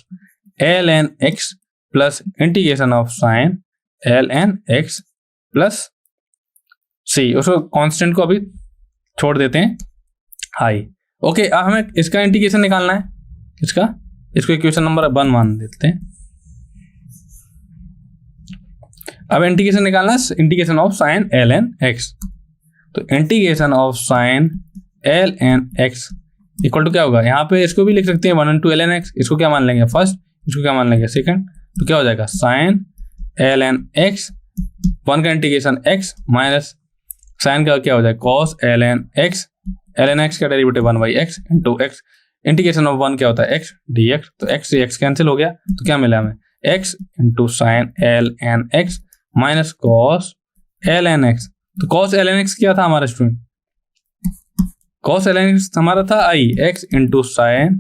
ln x plus integration of sin ln x plus c, उसको कांस्टेंट को अभी छोड़ देते हैं हाई, ओके। अब हमें इसका इंटीग्रेशन निकालना है, इसको इक्वेशन नंबर 1 मान देते हैं। अब इंटीग्रेशन निकालना है integration of sin ln x, तो integration of sin ln x equal to क्या होगा, यहाँ पे इसको भी लिख सकते हैं 1 इंटू ln x, इसको क्या मान लेंगे फर्स्ट, इसको क्या मान लेंगे सेकंड, तो क्या हो जाएगा sin ln x 1 का इंटीग्रेशन x माइनस sin का क्या हो जाएगा cos ln x का derivative 1 by X into x integration of 1 क्या होता है x dx, तो x से x कैंसिल हो गया, तो क्या मिला हमें x into sin ln x minus cos ln x, तो cos ln x क्या था हमारा स्टूडेंट, cos ln x हमारा था i, x into sin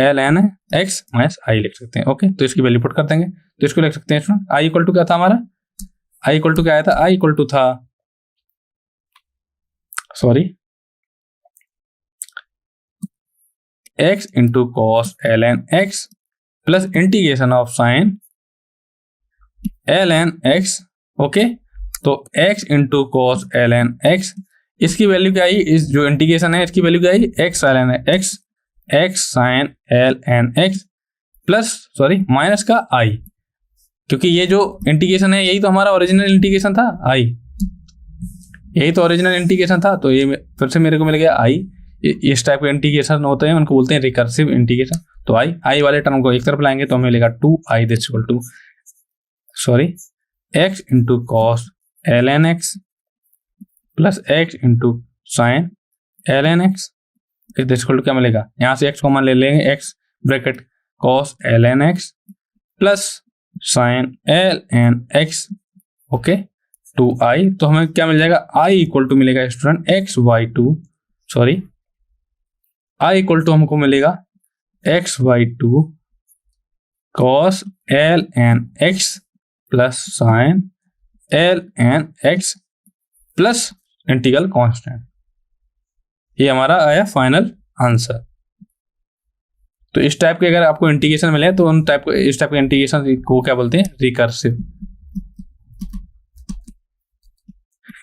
ln x minus i लिख सकते हैं, ओके। तो इसकी वैल्यू पुट कर देंगे, तो इसको लिख सकते हैं स्टूडेंट i इक्वल टू क्या था हमारा, i इक्वल टू क्या आया था, i इक्वल टू था x into cos ln x plus integration of sin ln x, okay. तो x into cos ln x, इसकी वैल्यू क्या आई, इस जो इंटीग्रेशन है इसकी वैल्यू क्या आई x sin ln x plus minus का i, क्योंकि ये जो इंटीग्रेशन है यही तो हमारा ओरिजिनल इंटीग्रेशन था i, यही तो ओरिजिनल इंटीग्रेशन था, तो ये फिर से मेरे को मिल गया i। इस टाइप के इंटीग्रेशन होते हैं उनको बोलते हैं रिकर्सिव इंटीग्रेशन, तो आई वाले टर्म को एक तरफ लाएंगे तो हमें मिलेगा 2i this equal to x into cos ln x plus x into sine ln x this equal to क्या मिलेगा, यहाँ से x कॉमन ले लेंगे, x bracket cos ln x plus sine ln x okay 2i। तो हमें क्या मिल जाएगा, i इक्वल टू मिलेगा स्टूडेंट i इक्वल टू हमको मिलेगा x/2 cos ln x plus sine ln x plus integral constant. ये हमारा आया फाइनल आंसर। तो इस टाइप के अगर आपको इंटीग्रेशन मिले तो उन टाइप को, इस टाइप के इंटीग्रेशन को क्या बोलते हैं, रिकर्सिव।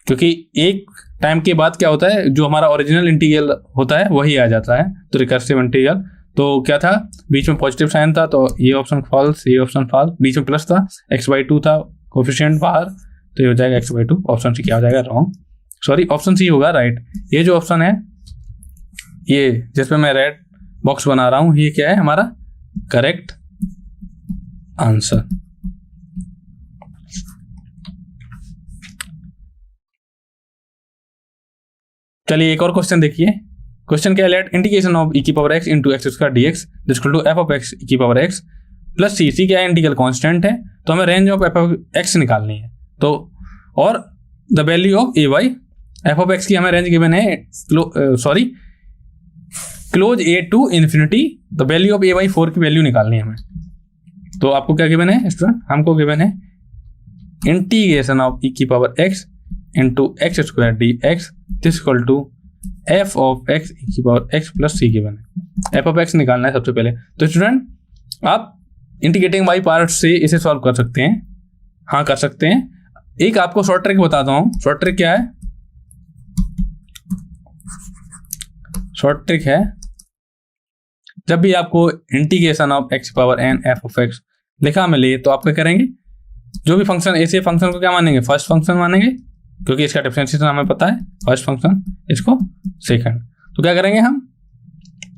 क्योंकि एक टाइम के बाद क्या होता है, जो हमारा ओरिजिनल इंटीग्रल होता है वही आ जाता है। तो रिकर्सिव इंटीग्रल तो क्या था, बीच में पॉजिटिव साइन था तो ये ऑप्शन फॉल्स, ये ऑप्शन फॉल्स, बीच में प्लस था, x/2 था कोफिशिएंट बाहर, तो ये हो जाएगा x/2। ऑप्शन सी क्या हो जाएगा, रॉन्ग, सॉरी ऑप्शन सी होगा राइट। ये जो ऑप्शन है, ये जिसपे मैं रेड बॉक्स बना रहा हूं, ये क्या है हमारा करेक्ट आंसर। चलिए एक और क्वेश्चन देखिए। क्वेश्चन क्या है, let integration of e⁻x into x square dx this equal to f of x e⁻x plus c क्या है, इंटीग्रल कांस्टेंट है, तो हमें range of f of x निकालनी है। तो और the value of ay, f of x की हमें रेंज गिवन है, sorry close a to infinity, the value of ay4 की वैल्यू निकालनी है हमें। तो आपको क्या गिवन है स्टूडेंट, हमको गिवन है integration of e⁻x into x square dx this equal to f of x e⁻x plus c given है। f ऑफ x निकालना है सबसे पहले। तो स्टूडेंट आप इंटीग्रेटिंग बाई पार्ट से इसे सॉल्व कर सकते हैं, हाँ कर सकते हैं। एक आपको शॉर्ट ट्रिक बताता हूँ। शॉर्ट ट्रिक क्या है, शॉर्ट ट्रिक है जब भी आपको integration of x⁻n f of x लिखा मिले तो आप क्या करेंगे, जो भी फंक्शन, ऐसे फंक्शन को क्या मानेंगे, फर्स्ट फंक्शन मानेंगे, क्योंकि इसका डिफरेंशिएशन हमें पता है, फर्स्ट फंक्शन, इसको सेकंड। तो क्या करेंगे हम,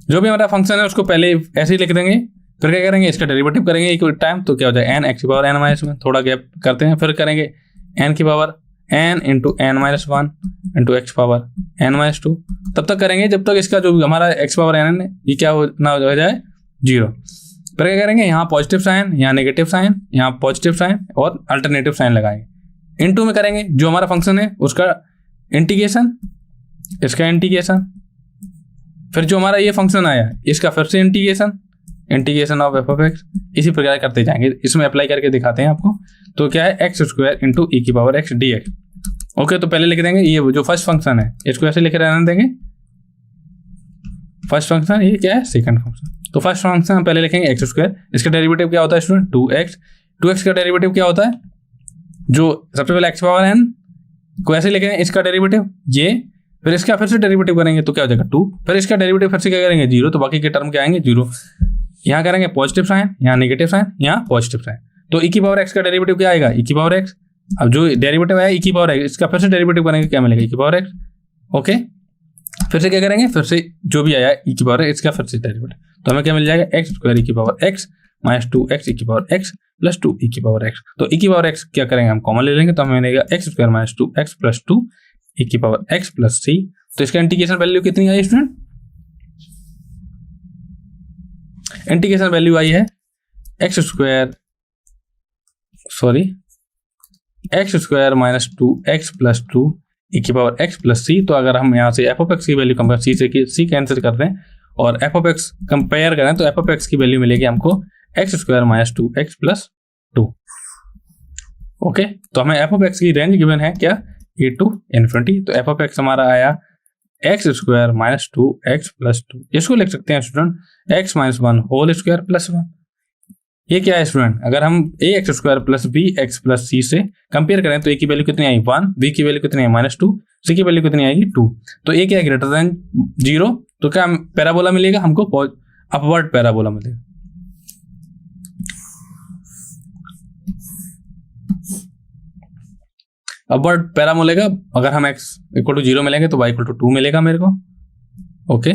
जो भी हमारा फंक्शन है उसको पहले ऐसे ही लिख देंगे, फिर क्या करेंगे, इसका डेरिवेटिव करेंगे एक टाइम, तो क्या हो जाएगा n x⁻n-, थोड़ा गैप करते हैं, फिर करेंगे n की power n into n-1 into x⁻n-2, तब तक करेंगे जब तक इसका जो हमारा x⁻n है ये क्या हो ना हो जाए 0। फिर क्या करेंगे, यहाँ पॉजिटिव साइन, यहाँ नेगेटिव साइन, यहाँ पॉजिटिव साइन और अल्टरनेटिव साइन लगाएंगे। इनटू में करेंगे जो हमारा फंक्शन है उसका इंटीग्रेशन, इसका इंटीग्रेशन, फिर जो हमारा ये फंक्शन आया इसका फिर से integration of f of x, इसी प्रकार करते जाएंगे। इसमें अप्लाई करके दिखाते हैं आपको। तो क्या है, x square into e⁻x dx। Okay, तो पहले लिख देंगे ये जो फर्स्ट फंक्शन है इसको ऐसे लिख रहने देंगे, फर्स्ट फंक्शन, ये क्या है सेकंड फंक्शन। तो फर्स्ट फंक्शन हम पहले लिखेंगे x स्क्वायर, इसका डेरिवेटिव क्या होता है स्टूडेंट 2x का डेरिवेटिव क्या होता है, जो सबसे पहले x⁻n को ऐसे लिखेंगे, इसका डेरिवेटिव ये, फिर इसका फिर से डेरिवेटिव करेंगे तो क्या हो जाएगा 2, फिर इसका डेरिवेटिव फिर से क्या करेंगे 0, तो बाकी के टर्म क्या आएंगे 0। यहाँ करेंगे पॉजिटिव साइन, यहाँ नेगेटिव साइन, यहाँ पॉजिटिव साइन, तो e⁻x का डेरिवेटिव क्या आएगा e⁻x। अब जो डेरिवेटिव है e⁻x, इसका फिर से डेरिवेटिव करेंगे, क्या मिलेगा e⁻x। ओके, फिर से क्या करेंगे, फिर से जो भी आया e⁻x इसका फिर से डेरिवेटिव, तो हमें क्या मिल जाएगा x square e⁻x minus 2x e⁻x plus 2 e⁻x। तो e⁻x क्या करेंगे, हम कॉमन ले लेंगे, तो हमें मिलेगा x square minus 2x plus 2 e⁻x plus c। तो इसका इंटीग्रेशन वैल्यू कितनी आई स्टूडेंट, इंटीग्रेशन वैल्यू आई है x square minus 2x plus 2 e⁻x plus c। तो अगर हम यहाँ से f ऑफ x की वैल्यू कंपेयर c कैंसिल कर दें और f ऑफ x कंपेयर करें तो f ऑफ x की वैल्यू मिलेगी हमको x square minus 2x plus 2। Okay, तो हमें f ऑफ x की रेंज गिवन है क्या, a टू इन्फिनिटी। तो f ऑफ x हमारा आया x square minus 2x plus 2। इसको लिख सकते हैं student x minus 1 whole square plus 1। ये क्या है स्टूडेंट, अगर हम ax square plus bx plus c से कंपेयर करें तो a की वैल्यू कितनी आई 1, b की वैल्यू कितनी आई माइनस 2, c की वैल्यू कितनी आएगी 2। तो a क्या है ग्रेटर देन 0, तो क्या पैराबोला मिलेगा हमको, अपवर्ड पैराबोला मिलेगा। अपवर्ड पैरा मिलेगा, अगर हम x इक्वल टू 0 मिलेंगे तो y इक्वल टू 2 मिलेगा मेरे को। ओके,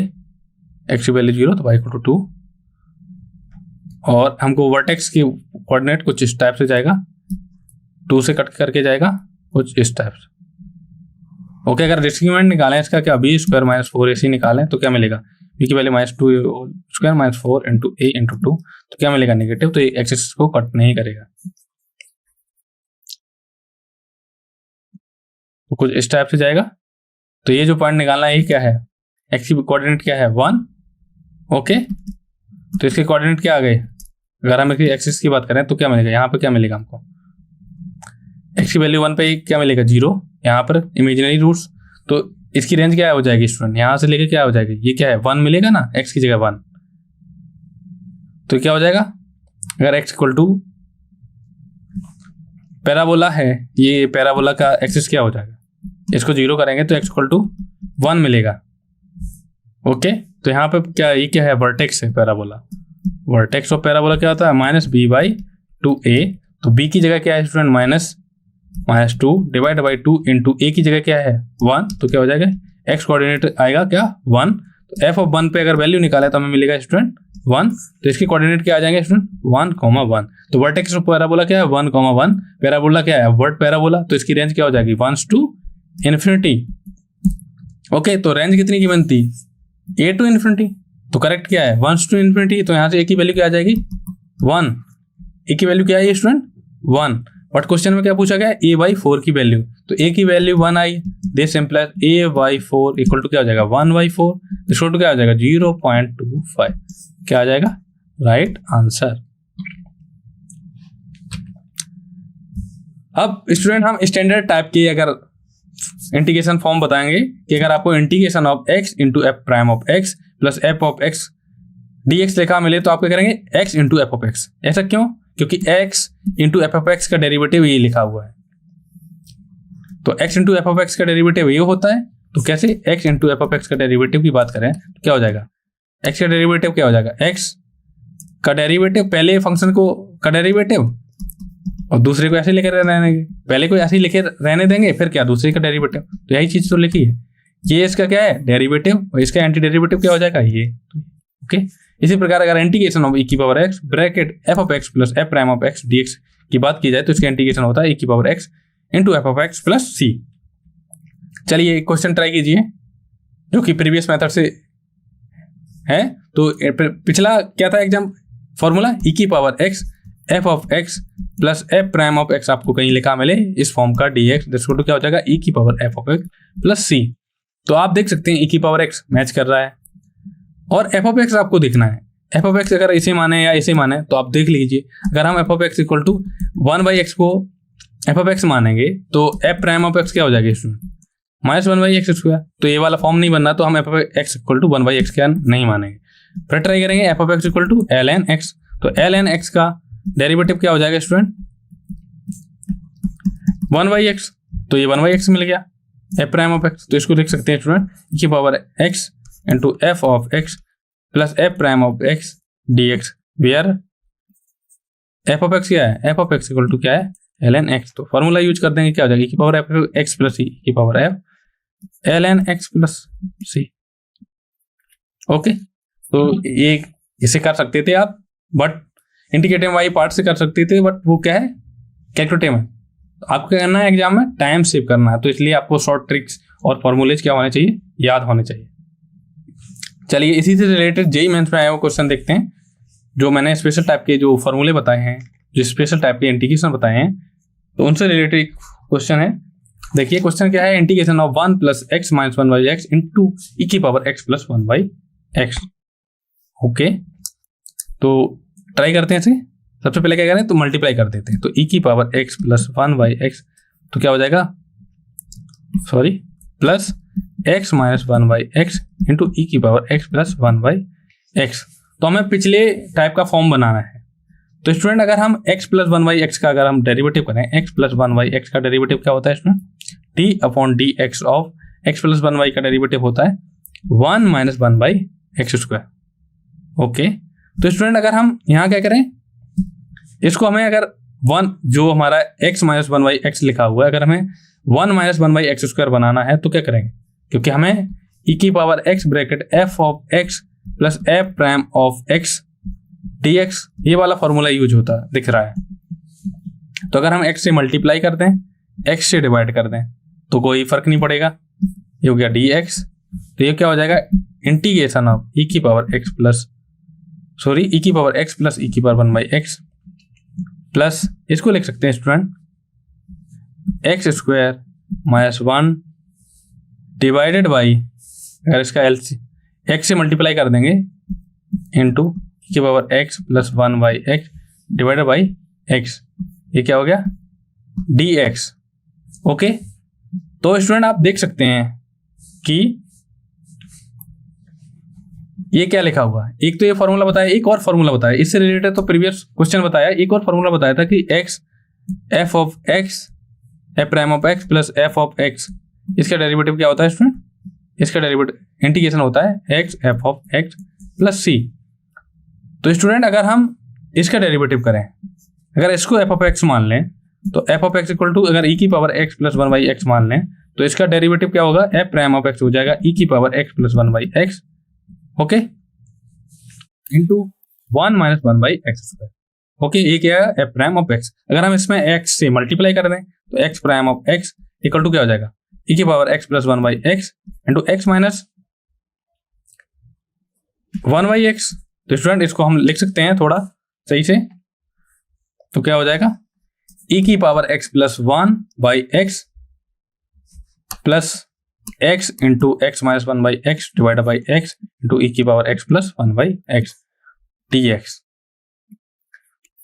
x की वैल्यू 0 तो y इक्वल टू 2। और हमको वर्टेक्स की कोऑर्डिनेट कुछ इस टाइप से जाएगा, 2 से कट करके जाएगा कुछ इस टाइप से। ओके, अगर डिस्क्रिमिनेंट निकालें इसका क्या बी स्क्वायर माइनस 4ac निकालें तो क्या मिलेगा, बी की value minus 2 square minus 4 into A into 2, तो क्या मिलेगा नेगेटिव, तो ये एक्सिस को कट नहीं करेगा। तो कुछ इस टाइप से जाएगा। तो ये जो पॉइंट निकालना है ये क्या है, एक्स की कोऑर्डिनेट क्या है 1। ओके, तो इसके कोऑर्डिनेट क्या आ गए, अगर हम इसकी एक्सिस की बात करें तो क्या मिलेगा, यहाँ पे क्या मिलेगा हमको, एक्स की वैल्यू 1 पे क्या मिलेगा 0, यहाँ पर इमेजिनरी रूट्स, तो इसकी रेंज क्या हो जाएगी स्टूडेंट, यहाँ से लेके क्या हो जाएगी, ये क्या है 1 मिलेगा ना, एक्स की जगह 1, तो क्या हो जाएगा, अगर एक्स इक्वल टू पैराबोला है, ये पैराबोला का एक्सिस क्या हो जाएगा, इसको 0 करेंगे तो एक्स इक्वल टू 1 मिलेगा। ओके, तो यहाँ पे क्या, ये क्या है वर्टेक्स है पैराबोला, वर्टेक्स ऑफ पैराबोला क्या होता है माइनस बी बाई 2a, तो b की जगह क्या है student minus 2 divide by 2 into A की जगह क्या है 1, तो क्या हो जाएगा एक्स कोऑर्डिनेट आएगा क्या 1, तो f ऑफ 1 पे अगर वैल्यू निकाले तो हमें मिलेगा स्टूडेंट 1, तो इसके कोऑर्डिनेट क्या आ जाएंगे स्टूडेंट 1,1, तो वर्टेक्स ऑफ पैराबोला क्या है 1,1, पैराबोला क्या है वर्ड पैराबोला, तो इसकी रेंज क्या हो जाएगी 1 to इन्फिनिटी। ओके, तो रेंज कितनी की बनती a to इन्फिनिटी, तो करेक्ट क्या है 1 to इन्फिनिटी, तो यहाँ से a की वैल्यू क्या आ जाएगी 1, a की वैल्यू क्या है स्टूडेंट 1, बट क्वेश्चन में क्या पूछा गया a/4 की वैल्यू, तो a की वैल्यू 1 आई, this implies a/4 equal to क्या हो जाएगा 1/4, इक्वल टू क्या हो जाएगा 0.25, क्या आ जाएगा राइट आंसर। अब स्टूडेंट हम स्टैंडर्ड टाइप की अगर इंटीग्रेशन फॉर्म बताएंगे कि अगर आपको integration of x into F prime of x plus F of x dx लिखा मिले तो आप क्या करेंगे x into f of x, ऐसा क्यों, क्योंकि x into f of x का डेरिवेटिव ये लिखा हुआ है, तो x into f of x का डेरिवेटिव ये होता है, तो कैसे x into f of x का डेरिवेटिव की बात करें तो क्या हो जाएगा, x का डेरिवेटिव क्या हो जाएगा, x का डेरिवेटिव पहले फंक्शन को का डेरिवेटिव और दूसरे को ऐसे लेकर रहने देंगे, पहले को ऐसे ही लेकर रहने देंगे फिर क्या दूसरे का डेरिवेटिव, तो यही चीज तो लिखी है, ये इसका क्या है डेरिवेटिव और इसका एंटी डेरिवेटिव क्या हो जाएगा ये। ओके, इसी प्रकार अगर इंटीग्रेशन ऑफ e की power x bracket f of x plus f prime of x dx की बात की जाए तो इसका इंटीग्रेशन होता है e की power x into f of x plus c। चलिए एक क्वेश्चन ट्राई कीजिए जो कि प्रीवियस मेथड से है, तो पिछला क्या था एग्जाम फॉर्मूला e की power x f of x plus f prime of x आपको कहीं लिखा मिले इस फॉर्म का dx तो क्या हो जाएगा e की power f of x plus c, तो आप देख सकते हैं e की पावर x मैच कर रहा है और f ऑफ x आपको देखना है, f ऑफ x अगर इसे माने या इसे माने तो आप देख लीजिए, अगर हम f of x equal to 1/x को f ऑफ x मानेंगे तो f प्राइम ऑफ x क्या हो जाएगा स्टूडेंट माइनस 1/x स्क्वायर, तो ये वाला फॉर्म नहीं बनना, तो हम f of x equal to 1/x क्या नहीं मानेंगे। फिर ट्राई करेंगे f of x equal to ln x, तो ln x का डेरिवेटिव क्या हो जाएगा स्टूडेंट 1/x, तो ये 1/x मिल गया f प्राइम ऑफ x, तो इसको लिख सकते हैं स्टूडेंट e की power x into f of x plus f prime of x dx, where f of x क्या है f of x equal to क्या है ln x, तो फॉर्मूला यूज कर देंगे क्या हो जाएगा e की power f x plus c की power f ln x plus c। Okay, तो ये इसे कर सकते थे आप, बट इंटीग्रेटिव वाई पार्ट से कर सकते थे, बट वो क्या है कैलकुलेटिव है, तो आपको क्या करना है एग्जाम में टाइम सेव करना है, तो इसलिए आपको शॉर्ट ट्रिक्स और फॉर्मूलेज क्या होने चाहिए याद होने चाहिए। चलिए इसी से रिलेटेड जेईई मेंस में आया हुआ क्वेश्चन देखते हैं, जो मैंने स्पेशल टाइप के जो फॉर्मूले बताए हैं, जो स्पेशल टाइप के इंटीग्रेशन बताए हैं, तो उनसे रिलेटेड क्वेश्चन है। देखिए क्वेश्चन क्या है, integration of 1 plus x minus 1/x into E की power x plus 1/x। Okay, तो ट्राई करते हैं इसे, सबसे पहले क्या करें तो मल्टीप्लाई कर देते हैं, तो e की पावर x प्लस 1/x तो क्या हो जाएगा plus x minus 1/x into E की पावर x प्लस 1/x। तो हमें पिछले टाइप का फॉर्म बनाना है, तो स्टूडेंट अगर हम x प्लस 1/x का अगर हम डेरिवेटिव करें, x प्लस 1/x का डेरिवेटिव क्या होता है student t upon dx of x plus 1y का डेरिवेटिव होता है 1 माइनस 1/x स्क्वायर। ओके, तो स्टूडेंट अगर हम यहाँ क्या करें, इसको हमें अगर 1 जो हमारा x माइनस 1/x लिखा हुआ है, अगर हमें 1 माइनस 1/x स्क्वायर बनाना है तो क्या करेंगे, क्योंकि हमें e की power x bracket f of x plus f prime of x dx, ये वाला फॉर्मूला यूज होता है, दिख रहा है। तो अगर हम x से मल्टीप्लाई कर दें, x से डिवाइड कर दें तो कोई फर्क नहीं पड़ेगा, ये हो गया dx। तो ये क्या हो जाएगा, इंटीग्रेशन ऑफ e की पावर x प्लस e की पावर x प्लस e की पावर 1/x प्लस, इसको लिख सकते हैं student x square minus 1 divided by, अगर इसका x से मल्टीप्लाई कर देंगे इंटू e की power x plus 1/x divided by x, ये क्या हो गया dx। ओके, तो स्टूडेंट आप देख सकते हैं कि ये क्या लिखा हुआ है। एक तो ये फॉर्मूला बताया, एक और फॉर्मूला बताया इससे रिलेटेड, तो प्रीवियस क्वेश्चन बताया, एक और फॉर्मूला बताया था कि x f of x f prime of x plus f of x, इसका डेरिवेटिव क्या होता है स्टूडेंट, इसका डेरिवेटिव इंटीग्रेशन होता है x f of x plus c। तो स्टूडेंट अगर हम इसका डेरिवेटिव करें, अगर इसको f ऑफ x मान लें तो f of x equal to, अगर e की पावर x प्लस 1/x मान लें तो इसका डेरिवेटिव क्या होगा, f प्राइम ऑफ x हो जाएगा e की power x plus 1/x, okay, into 1 minus 1/x square. Okay, ये क्या है f प्राइम ऑफ x। अगर हम इसमें x से मल्टीप्लाई कर दें तो x prime of x equal to क्या हो जाएगा, e की power x plus 1/x into x minus 1/x। तो स्टूडेंट इसको हम लिख सकते हैं थोड़ा सही से, तो क्या हो जाएगा e की power x plus 1/x plus x into x minus 1/x divided by x into e की power x plus 1/x dx।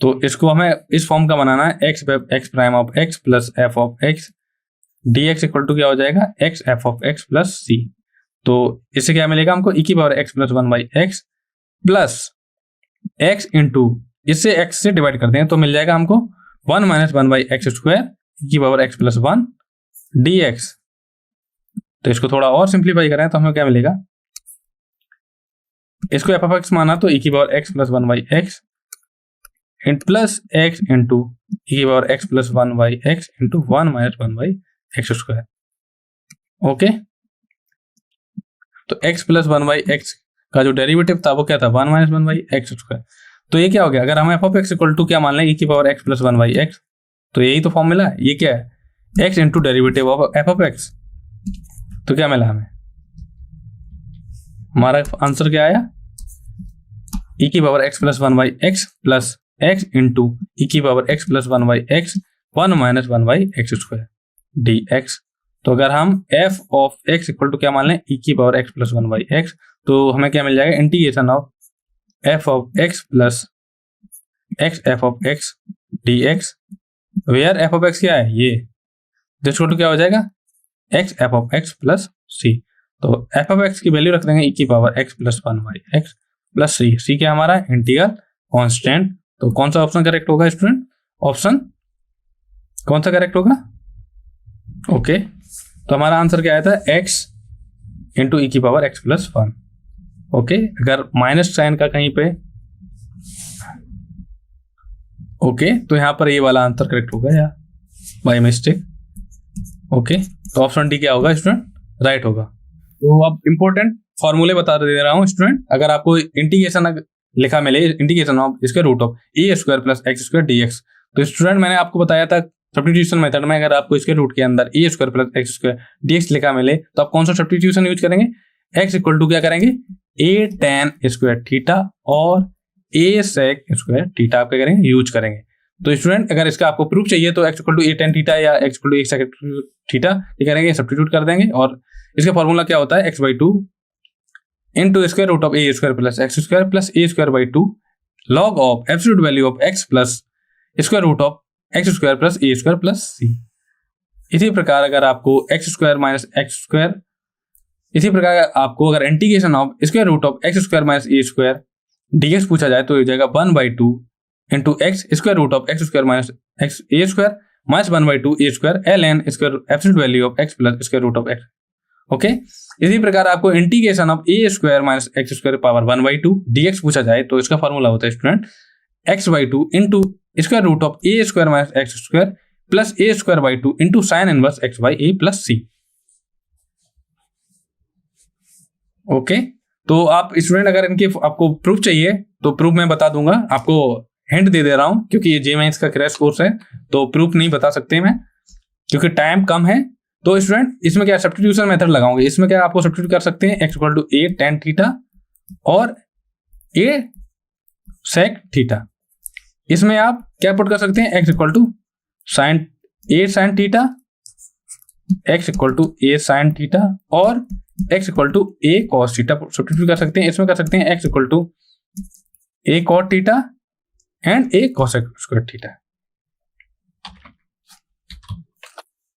तो इसको हमें इस फॉर्म का बनाना है, x prime of x plus f of x dx equal to क्या हो जाएगा, x f of x plus c। तो इससे क्या मिलेगा हमको, e की power x plus 1/x plus x into, इससे x से डिवाइड करते हैं तो मिल जाएगा हमको 1 माइनस 1/x स्क्वायर e की पावर x प्लस 1 dx। तो इसको थोड़ा और सिंप्लीफाई करें तो हमें क्या मिलेगा, इसको f ऑफ x माना तो e की power x plus 1/x plus x into e की power x plus 1/x into 1 minus 1/x square. Okay, तो x प्लस 1/x का जो डेरिवेटिव था वो क्या था, 1 माइनस 1/x स्क्वायर। तो ये क्या हो गया, अगर हम f of x equal to क्या मान लें, e की पावर x प्लस 1/x, तो यही तो फॉर्मूला है, ये क्या है x into derivative of f of x। तो क्या मिला हमें, हमारा आंसर क्या आया, e की power x plus 1/x plus x into e की power x plus 1/x 1 minus 1/x square dx। तो अगर हम f of x equal to क्या मान लें, e की पावर x प्लस 1/x, तो हमें क्या मिल जाएगा, integration of f of x plus x f of x dx, where f of x क्या है, ये इक्वल टू क्या हो जाएगा, x f of x plus c। तो f ऑफ x की वैल्यू रख देंगे e की power x plus 1/x plus c क्या हमारा इंटीग्रल कांस्टेंट। तो कौन सा ऑप्शन करेक्ट होगा स्टूडेंट, ऑप्शन कौन सा करेक्ट होगा, ओके। तो हमारा आंसर क्या आया था, x इंटू e की पावर x प्लस 1। ओके, अगर माइनस साइन का कहीं पे, ओके, तो यहाँ पर ये वाला आंसर करेक्ट होगा या बाय मिस्टेक। ओके, तो ऑप्शन डी क्या होगा स्टूडेंट, राइट होगा। तो अब इंपॉर्टेंट फॉर्मूले बता दे रहा हूँ स्टूडेंट, अगर आपको इंटीग्रेशन लिखा मिले, integration of square root of A square plus x square dx, तो स्टूडेंट मैंने आपको बताया था सब्स्टिट्यूशन मेथड में, अगर आपको स्क्वायर रूट के अंदर A square plus x square dx लिखा मिले तो आप कौन सा सब्स्टिट्यूशन यूज करेंगे, x इक्वल टू क्या करेंगे, a tan स्क्वायर थीटा और a sec स्क्वायर थीटा आप क्या करेंगे, यूज करेंगे। तो स्टूडेंट अगर इसका आपको प्रूफ चाहिए तो x equal to a tan theta या x equal to a sec theta ये करेंगे, सब्स्टिट्यूट कर देंगे, और इसका फॉर्मूला क्या होता है, x/2 into square root of a square plus x square plus a square by 2 log of absolute value of x plus square root of x square plus a square plus c। इसी प्रकार अगर आपको x square minus x square, इसी प्रकार आपको अगर integration of square root of x square minus A square dx पूछा जाए तो हो जाएगा 1/2 into X square root of x square minus X A square minus 1/2 A square ln square absolute value of x plus square root of x। Okay, इसी प्रकार आपको integration of A square minus x square power 1/2 dx पूछा जाए तो इसका formula होता है student x/2 into square root of A square minus x square plus A square by 2 into sine inverse x by A plus c। Okay, तो आप student अगर इनके आपको प्रूफ चाहिए तो प्रूफ मैं बता दूंगा, आपको हिंट दे दे रहा हूं क्योंकि ये जेईई का क्रैश कोर्स है, तो प्रूफ नहीं बता सकते मैं क्योंकि टाइम कम है। तो स्टूडेंट इसमें क्या सब्स्टिट्यूशन मेथड लगाओगे, इसमें क्या आपको सब्स्टिट्यूट कर सकते हैं x = a tan थीटा और a sec थीटा। इसमें आप क्या पुट कर सकते हैं, x = sin a sin theta, x = a sin theta और x = a cos theta substitute कर सकते हैं। इसमें कर सकते हैं x = a cot theta and a cosec square theta.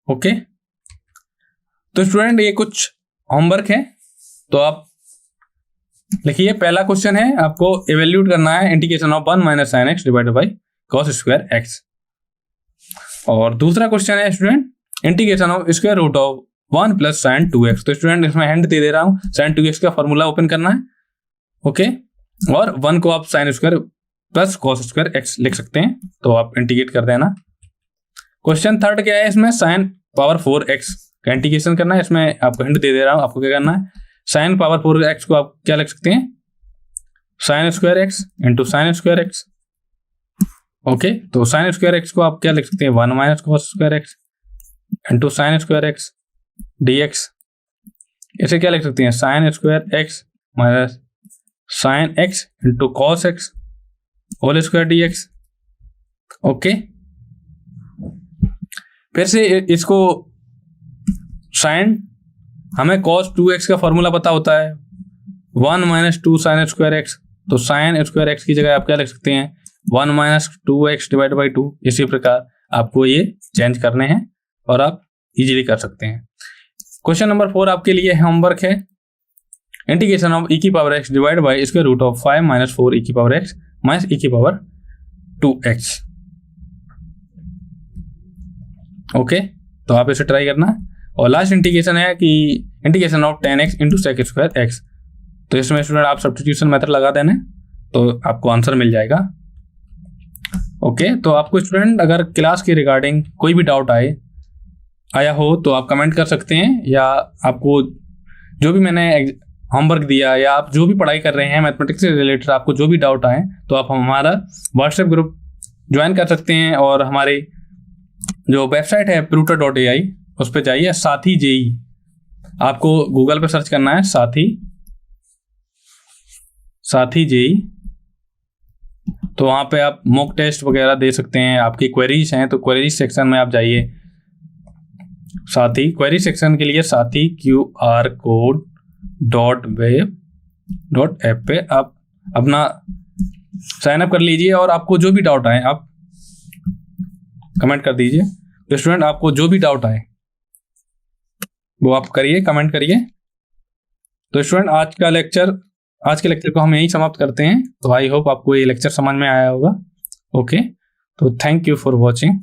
Okay, तो स्टूडेंट ये कुछ होमवर्क है, तो आप लिखिए। पहला क्वेश्चन है, आपको इवेल्यूट करना है integration of 1 - sin x divided by cos square x। और दूसरा क्वेश्चन है student integration of square root of 1 + sin 2x। तो स्टूडेंट इसमें हिंट दे दे रहा हूं, sin 2x का फॉर्मूला ओपन करना है। ओके, और 1 को आप sin square plus cos square x लिख सकते हैं, तो आप इंटीग्रेट कर देना। क्वेश्चन थर्ड क्या है, इसमें sin पावर 4x का इंटीग्रेशन करना है। इसमें आपको हिंट दे दे रहा हूं, आपको क्या करना है, sin पावर 4x को आप क्या लिख सकते हैं, sin square x into sin square x। Okay, तो sin स्क्वायर x को आप क्या लिख सकते हैं, 1 - cos square x into sin square x dx। इसे क्या लिख सकते हैं, sin square x minus sin x into cos x whole square dx। Okay, फिर से इसको sin, हमें cos 2x का फॉर्मूला पता होता है 1 - 2 sin स्क्वायर x, तो sin स्क्वायर x की जगह आप क्या लिख सकते हैं, 1 - 2x डिवाइड बाई 2। इसी प्रकार आपको ये चेंज करने हैं और आप इजीली कर सकते हैं। क्वेश्चन नंबर 4 आपके लिए होमवर्क है, इंटीग्रेशन ऑफ e की power x divide by square root of 5 - 4 e की पावर x माइनस e की पावर 2x। ओके, तो आप इसे ट्राई करना। और लास्ट इंटीग्रेशन है कि integration of 10x into sec square x। तो इसमें स्टूडेंट आप सब्स्टिट्यूशन मेथड लगा देना, तो आपको आंसर मिल जाएगा। ओके, तो आपको स्टूडेंट अगर क्लास के रिगार्डिंग कोई भी डाउट आया हो तो आप कमेंट कर सकते हैं, या आपको जो भी मैंने होमवर्क दिया या आप जो भी पढ़ाई कर रहे हैं मैथमेटिक्स से रिलेटेड, आपको जो भी डाउट आए तो आप हमारा व्हाट्सएप ग्रुप ज्वाइन कर सकते हैं। और हमारी जो वेबसाइट है pruter.ai, उस पर जाइए। साथी जेई आपको गूगल पे सर्च करना है, साथी जेई, तो वहाँ पे आप मॉक टेस्ट वगैरह दे सकते हैं। आपकी क्वेरीज हैं तो क्वेरीज सेक्शन में आप जाइए, साथी क्वेरी सेक्शन के लिए साथी qrcode.web.app पे आप अपना साइन अप कर लीजिए और आपको जो भी डाउट आए आप कमेंट कर दीजिए। तो स्टूडेंट आपको जो भी डाउट आए वो आप करिए, कमेंट करिए। तो स्टूडेंट आज के लेक्चर को हम यहीं समाप्त करते हैं। तो आई होप आपको ये लेक्चर समझ में आया होगा। ओके, तो थैंक यू फॉर वॉचिंग।